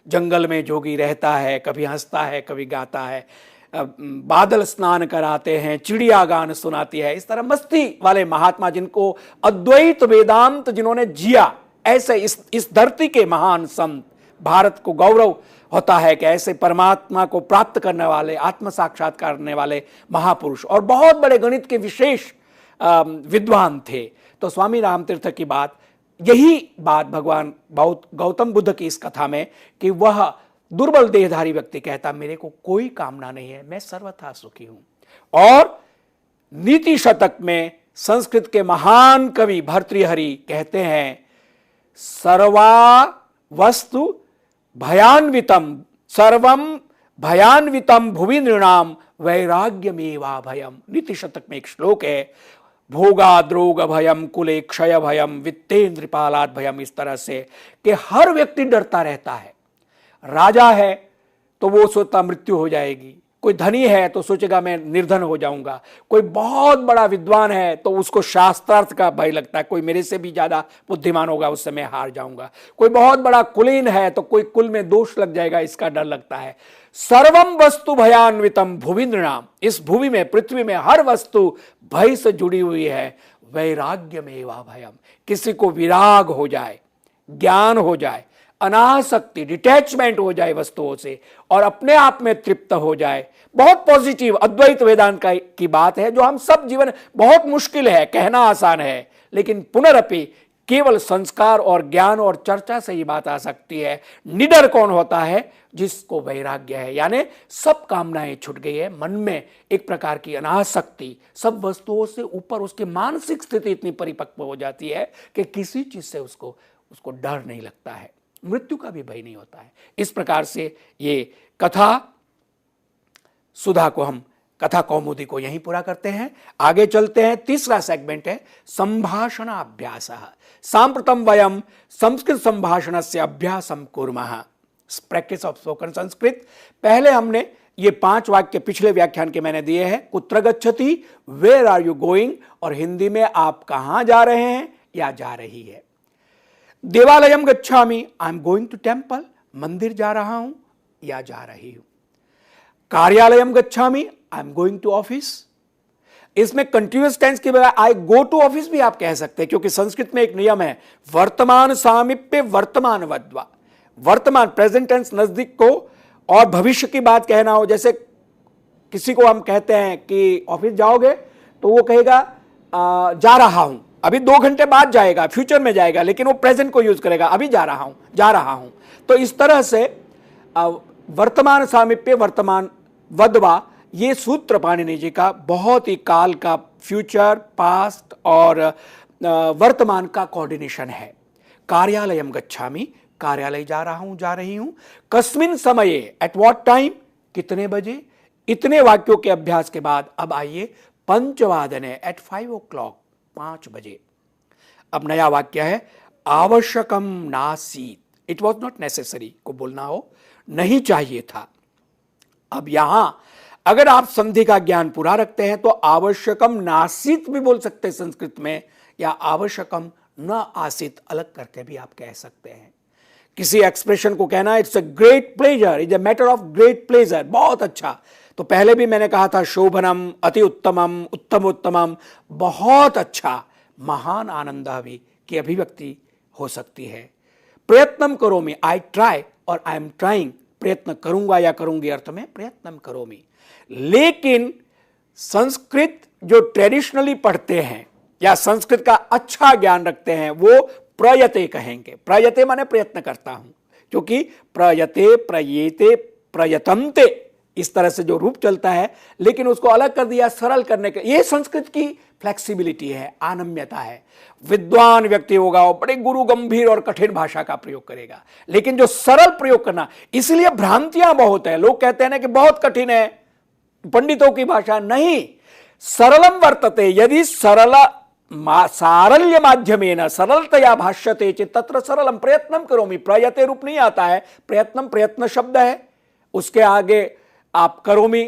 जंगल में जोगी रहता है, कभी हंसता है कभी गाता है, बादल स्नान कराते हैं, चिड़िया गान सुनाती है, इस तरह मस्ती वाले महात्मा जिनको अद्वैत वेदांत जिन्होंने जिया, ऐसे इस धरती के महान संत, भारत को गौरव होता है कि ऐसे परमात्मा को प्राप्त करने वाले, आत्म साक्षात्कार करने वाले महापुरुष और बहुत बड़े गणित के विशेष विद्वान थे। तो स्वामी राम तीर्थ की बात, यही बात भगवान गौतम बुद्ध की इस कथा में कि वह दुर्बल देहधारी व्यक्ति कहता मेरे को कोई कामना नहीं है, मैं सर्वथा सुखी हूं। और नीति शतक में संस्कृत के महान कवि भर्तृहरि कहते हैं, सर्वा वस्तु भयान्वितम सर्वम भयान्वितम भुवि नृणाम वैराग्यमेवा भयम। नीति शतक में एक श्लोक है, भोगाद्रोग भयम कुले क्षय भयम वित्तेन्द्रपालाद भयम, इस तरह से कि हर व्यक्ति डरता रहता है। राजा है तो वो सोचता मृत्यु हो जाएगी, कोई धनी है तो सोचेगा मैं निर्धन हो जाऊंगा, कोई बहुत बड़ा विद्वान है तो उसको शास्त्रार्थ का भय लगता है, कोई मेरे से भी ज्यादा बुद्धिमान होगा उससे मैं हार जाऊंगा, कोई बहुत बड़ा कुलीन है तो कोई कुल में दोष लग जाएगा इसका डर लगता है। सर्वम वस्तु भयान्वितम भुवि नृणाम, इस भूमि में, पृथ्वी में हर वस्तु भय से जुड़ी हुई है। वैराग्यमेवा भयम, किसी को विराग हो जाए, ज्ञान हो जाए, अनासक्ति, डिटैचमेंट हो जाए वस्तुओं से और अपने आप में तृप्त हो जाए, बहुत पॉजिटिव अद्वैत वेदांत की बात है जो हम सब जीवन, बहुत मुश्किल है, कहना आसान है, लेकिन पुनरपि केवल संस्कार और ज्ञान और चर्चा से ही बात आ सकती है। निडर कौन होता है? जिसको वैराग्य है, यानी सब कामनाएं छूट गई है, मन में एक प्रकार की अनासक्ति, सब वस्तुओं से ऊपर उसकी मानसिक स्थिति इतनी परिपक्व हो जाती है कि किसी चीज से उसको डर नहीं लगता है, मृत्यु का भी भय नहीं होता है। इस प्रकार से ये कथा सुधा को, हम कथा कौमुदी को यहीं पूरा करते हैं। आगे चलते हैं, तीसरा सेगमेंट है संभाषणाभ्यास। सांप्रतम वयम संस्कृत संभाषणस्य अभ्यासम कुर्मः, प्रैक्टिस ऑफ स्पोकन संस्कृत। पहले हमने ये 5 वाक्य पिछले व्याख्यान के मैंने दिए हैं, कुत्र गच्छति, वेयर आर यू गोइंग, और हिंदी में आप कहां जा रहे हैं या जा रही है। देवालयम गच्छामि, I am going to temple, मंदिर जा रहा हूं या जा रही हूं। कार्यालयम गच्छामि, I am going to office. इसमें कंटिन्यूअस टेंस की बजाय आई गो टू ऑफिस भी आप कह सकते हैं, क्योंकि संस्कृत में एक नियम है, वर्तमान सामीप्य वर्तमान वद्वा, वर्तमान प्रेजेंट टेंस नजदीक को और भविष्य की बात कहना हो। जैसे किसी को हम कहते हैं कि ऑफिस जाओगे, तो वो कहेगा जा रहा हूं, अभी 2 घंटे बाद जाएगा, फ्यूचर में जाएगा, लेकिन वो प्रेजेंट को यूज करेगा, अभी जा रहा हूं। तो इस तरह से वर्तमान सामीप्य वर्तमान वद्वा, ये सूत्र पाणिनि जी का बहुत ही काल का, फ्यूचर, पास्ट और वर्तमान का कोऑर्डिनेशन है। कार्यालयम गच्छामि, कार्यालय जा रहा हूं, जा रही हूं। कस्मिन समये, एट व्हाट टाइम, कितने बजे। इतने वाक्यों के अभ्यास के बाद अब आइए पंचवादने, एट 5 o'clock, 5 बजे। अब नया वाक्य है आवश्यकम नासीत, इट वॉज नॉट नेसेसरी को बोलना हो, नहीं चाहिए था। अब यहां अगर आप संधि का ज्ञान पूरा रखते हैं तो आवश्यकम नासीत भी बोल सकते हैं संस्कृत में, या आवश्यकम न आसित अलग करके भी आप कह सकते हैं। किसी एक्सप्रेशन को कहना it's a great pleasure, is a matter of great pleasure, बहुत अच्छा। तो पहले भी मैंने कहा था शोभनम, अति उत्तमम, उत्तमोत्तमम, बहुत अच्छा, महान आनंद भी की अभिव्यक्ति हो सकती है। प्रयत्नम करोमि, आई ट्राई और आई एम ट्राइंग, प्रयत्न करूंगा या करूंगी अर्थ में प्रयत्नम करोमि। लेकिन संस्कृत जो ट्रेडिशनली पढ़ते हैं या संस्कृत का अच्छा ज्ञान रखते हैं वो प्रयते कहेंगे। प्रयते माने प्रयत्न करता हूं, क्योंकि प्रयते, प्रयेते, प्रयतन्ते इस तरह से जो रूप चलता है, लेकिन उसको अलग कर दिया सरल करने के। ये संस्कृत की फ्लेक्सिबिलिटी है, आनम्यता है। विद्वान व्यक्ति होगा वो बड़े गुरु गंभीर और कठिन भाषा का प्रयोग करेगा, लेकिन जो सरल प्रयोग करना, इसलिए भ्रांतियां बहुत है। लोग कहते हैं ना कि बहुत कठिन है पंडितों की भाषा, नहीं, सरलम वर्तते। यदि सरल सारल्य माध्यमेन सरलतया भाष्यते चेत तत्र सरलम प्रयत्नम करोमि। प्रयते रूप नहीं आता है, प्रयत्नम प्रयत्न शब्द है, उसके आगे आप करोमि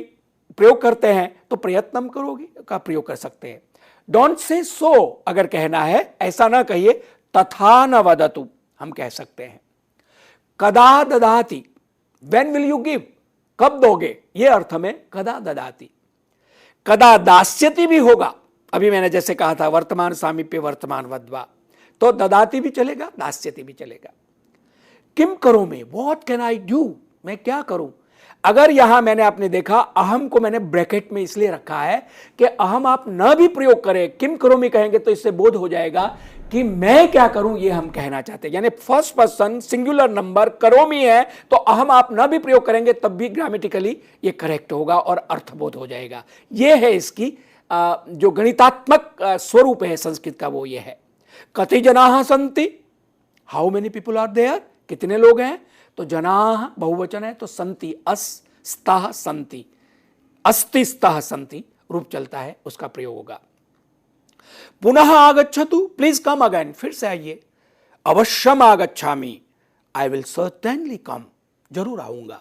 प्रयोग करते हैं तो प्रयत्नम करोगी का प्रयोग कर सकते हैं। डोंट से सो, अगर कहना है ऐसा ना कहिए, तथा न वदतु हम कह सकते हैं। कदा ददाति, व्हेन विल यू गिव, कब दोगे, ये अर्थ में कदा ददाति। कदा दास्यति भी होगा, अभी मैंने जैसे कहा था वर्तमान सामीप्य वर्तमान वद्वा, तो ददाति भी चलेगा, दास्यति भी चलेगा। किम करो मैं, व्हाट कैन आई डू, मैं क्या करूं। अगर यहां मैंने आपने देखा अहम को मैंने ब्रैकेट में इसलिए रखा है कि अहम आप न भी प्रयोग करें, किम करोमि कहेंगे तो इससे बोध हो जाएगा कि मैं क्या करूं, ये हम कहना चाहते हैं। यानी फर्स्ट पर्सन सिंगुलर नंबर करोमि है तो अहम आप न भी प्रयोग करेंगे तब भी ग्रामेटिकली ये करेक्ट होगा और अर्थबोध हो जाएगा। ये है इसकी जो गणितात्मक स्वरूप है संस्कृत का, वो ये है। कति जनाः सन्ति, how many people are there, कितने लोग हैं, तो जनाः बहुवचन है तो संति, स्तः संति, अस्ति स्तः संति रूप चलता है, उसका प्रयोग होगा। पुनः आगच्छतु, प्लीज कम अगेन, फिर से आइए। अवश्यम आगच्छामि, आई विल सर्टेनली कम, जरूर आऊंगा।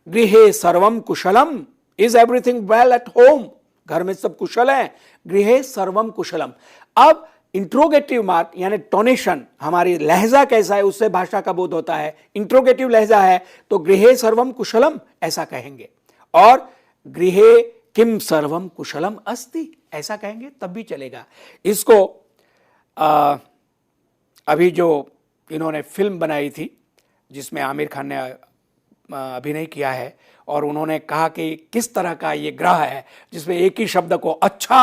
गृहे सर्वम कुशलम, is everything well at home, घर में सब कुशल है। गृहे सर्वम कुशलम, अब इंट्रोगेटिव मार्क यानी टोनेशन, हमारी लहजा कैसा है उससे भाषा का बोध होता है। इंट्रोगेटिव लहजा है तो गृहे सर्वम कुशलम ऐसा कहेंगे, और गृहे किम सर्वम कुशलम अस्ति ऐसा कहेंगे तब भी चलेगा। इसको अभी जो इन्होंने फिल्म बनाई थी जिसमें आमिर खान ने अभिनय किया है, और उन्होंने कहा कि किस तरह का ये ग्रह है जिसमें एक ही शब्द को अच्छा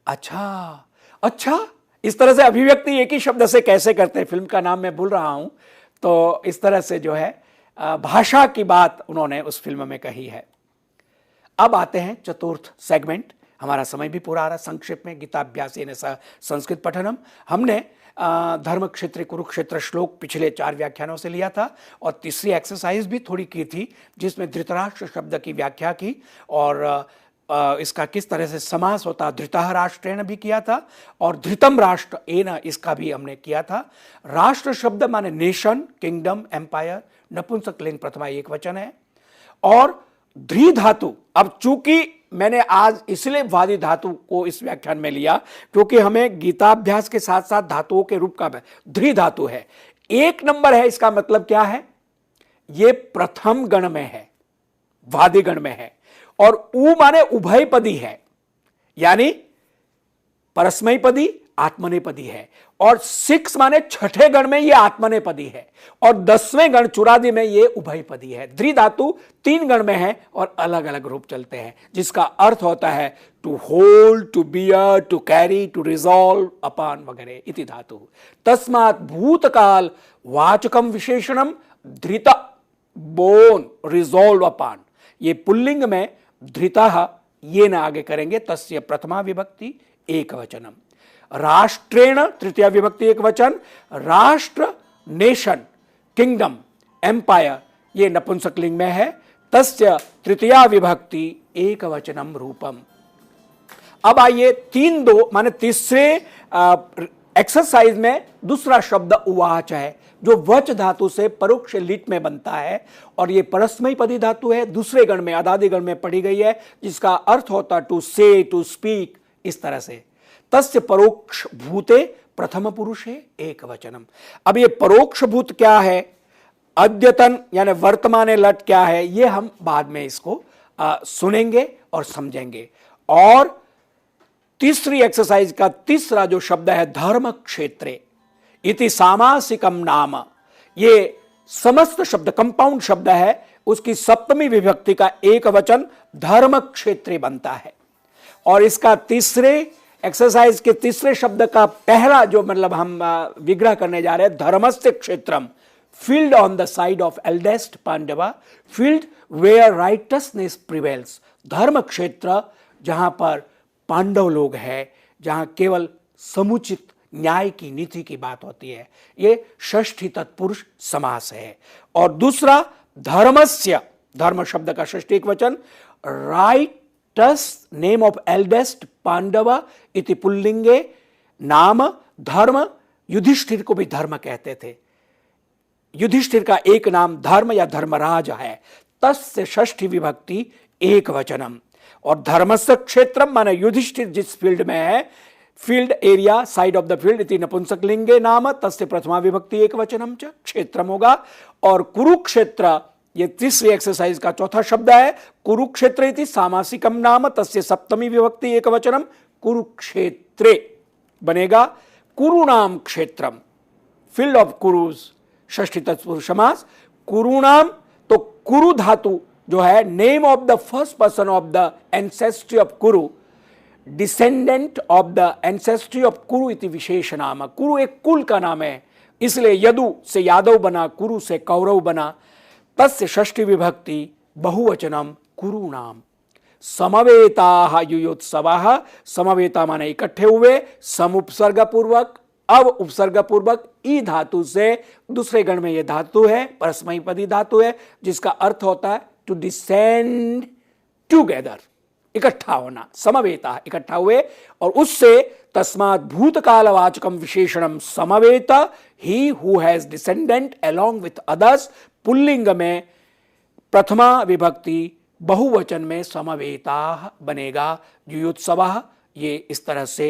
अच्छा अच्छा इस तरह से अभिव्यक्ति एक ही शब्द से कैसे करते हैं, फिल्म का नाम मैं भूल रहा हूं। तो इस तरह से जो है भाषा की बात उन्होंने उस फिल्म में कही है। अब आते हैं चतुर्थ सेगमेंट, हमारा समय भी पूरा आ रहा। संक्षेप में गीताभ्यासेन सह संस्कृत पठनम, हमने धर्म क्षेत्र कुरुक्षेत्र श्लोक पिछले 4 व्याख्यानों से लिया था, और तीसरी एक्सरसाइज भी थोड़ी की थी जिसमें धृतराष्ट्र शब्द की व्याख्या की, और इसका किस तरह से समास होता, धृतः राष्ट्रेण भी किया था, और धृतम राष्ट्र एन इसका भी हमने किया था। राष्ट्र शब्द माने नेशन, किंगडम, एम्पायर, नपुंसकलिंग प्रथमा एक वचन है। और ध्री धातु, अब चूंकि मैंने आज इसलिए वादी धातु को इस व्याख्यान में लिया क्योंकि हमें गीताभ्यास के साथ साथ धातुओं के रूप का ध्री धातु है, 1 नंबर है। इसका मतलब क्या है, ये प्रथम गण में है, वादी गण में है, और उ माने उभयपदी है, यानी परस्मैपदी आत्मनेपदी है, और 6 माने छठे गण में ये आत्मनेपदी है, और 10वें गण चुरादी में ये उभयपदी है। द्रि धातु 3 गण में है और अलग अलग रूप चलते हैं, जिसका अर्थ होता है to hold, to bear, to carry, to resolve upon वगैरह इति धातु। तस्मात् भूतकाल वाचकम विशेषणम धृत बोन रिजॉल्व अपॉन, ये पुल्लिंग में धृतः ये न आगे करेंगे, तस्य प्रथमा विभक्ति एक वचनम। राष्ट्रेण तृतीय विभक्ति एक वचन, राष्ट्र नेशन, किंगडम, एम्पायर, ये नपुंसकलिंग में है। तस्य तृतीया विभक्ति एक वचनम रूपम। अब आइए 3-2 माने तीसरे एक्सरसाइज में दूसरा शब्द उवाच है, जो वच धातु से परोक्ष लिट में बनता है और ये परस्मैपदी धातु है, दूसरे गण में अदादि गण में पढ़ी गई है, जिसका अर्थ होता टू से, टू स्पीक, इस तरह से। तस्य परोक्ष भूते प्रथम पुरुषे एक वचनम। अब ये परोक्ष भूत क्या है, अद्यतन यानी वर्तमान लट क्या है, ये हम बाद में इसको सुनेंगे और समझेंगे। और तीसरी एक्सरसाइज का तीसरा जो शब्द है धर्म क्षेत्रे इति सामासिकम नाम, ये समस्त शब्द कंपाउंड शब्द है, उसकी सप्तमी विभक्ति का एक वचन धर्म क्षेत्रे बनता है। और इसका तीसरे एक्सरसाइज के तीसरे शब्द का पहला जो मतलब हम विग्रह करने जा रहे हैं, धर्मस्य क्षेत्रम, field on the side of eldest Pandava, field where righteousness prevails. धर्म क्षेत्र जहां पर पांडव लोग हैं, जहां केवल समुचित न्याय की नीति की बात होती है, ये षष्ठी तत्पुरुष समास है। और दूसरा धर्मस्य, धर्म शब्द का षष्ठी एक वचन, राइटस नेम ऑफ एल्डेस्ट पांडव इति पुल्लिंगे नाम धर्म। युधिष्ठिर को भी धर्म कहते थे, युधिष्ठिर का एक नाम धर्म या धर्मराज है। तस्य षष्ठी विभक्ति एक वचनम। और धर्मस्य क्षेत्रम माने युधिष्ठिर जिस फील्ड में है, field area, side of the field इति नपुंसकलिंगे नाम, तस्य प्रथमा विभक्ति एक वचनम च क्षेत्रम होगा। और कुरुक्षेत्र, ये तीसरी एक्सरसाइज का चौथा शब्द है, कुरुक्षेत्र इति सामासिकम नाम, तस्य सप्तमी विभक्ति एक वचनम कुरुक्षेत्रे बनेगा। कुरुणाम क्षेत्रम, फील्ड ऑफ कुरुज, षष्ठी तत्पुरुष समास। कुरुणाम, तो कुरु धातु जो है, name of the first person of the ancestry of Kuru, descendant of the ancestry of Kuru इति विशेष नाम। कुरु एक कुल का नाम है, इसलिए यदु से यादव बना, कुरु से कौरव बना। तस्य षष्ठी विभक्ति बहुवचनम कुरु नाम। समवेता युयोत्सवाः, समवेता माने इकट्ठे हुए, सम उपसर्ग पूर्वक, अब उपसर्ग पूर्वक, ई धातु से दूसरे गण में यह धातु है, परस्मैपदी धातु है, जिसका अर्थ होता है टू डिसेंड टुगेदर, इकट्ठा होना, समवेता इकट्ठा हुए। और उससे तस्मात् भूतकालवाचकम विशेषणम समवेत, he who has descendant along with others, pulling में प्रथमा विभक्ति, बहुवचन में समवेता बनेगा। युयुत्सवः, ये इस तरह से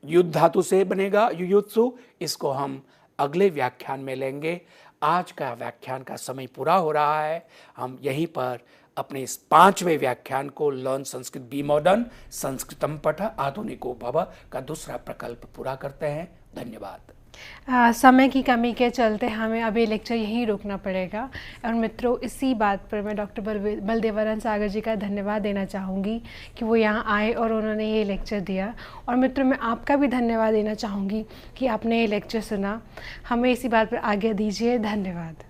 युद्ध धातु से बनेगा युयुत्सु। इसको हम अगले व्याख्यान में लेंगे। आज का व्याख्यान का समय पूरा हो रहा है। हम यहीं पर अपने इस 5वें व्याख्यान को लर्न संस्कृत बी मॉडर्न संस्कृतम पठ आधुनिको भव का दूसरा प्रकल्प पूरा करते हैं। धन्यवाद। समय की कमी के चलते हमें अभी लेक्चर यहीं रोकना पड़ेगा। और मित्रों, इसी बात पर मैं डॉक्टर बलदेवानंद सागर जी का धन्यवाद देना चाहूँगी कि वो यहाँ आए और उन्होंने ये लेक्चर दिया। और मित्रों, मैं आपका भी धन्यवाद देना चाहूँगी कि आपने ये लेक्चर सुना। हमें इसी बात पर आज्ञा दीजिए। धन्यवाद।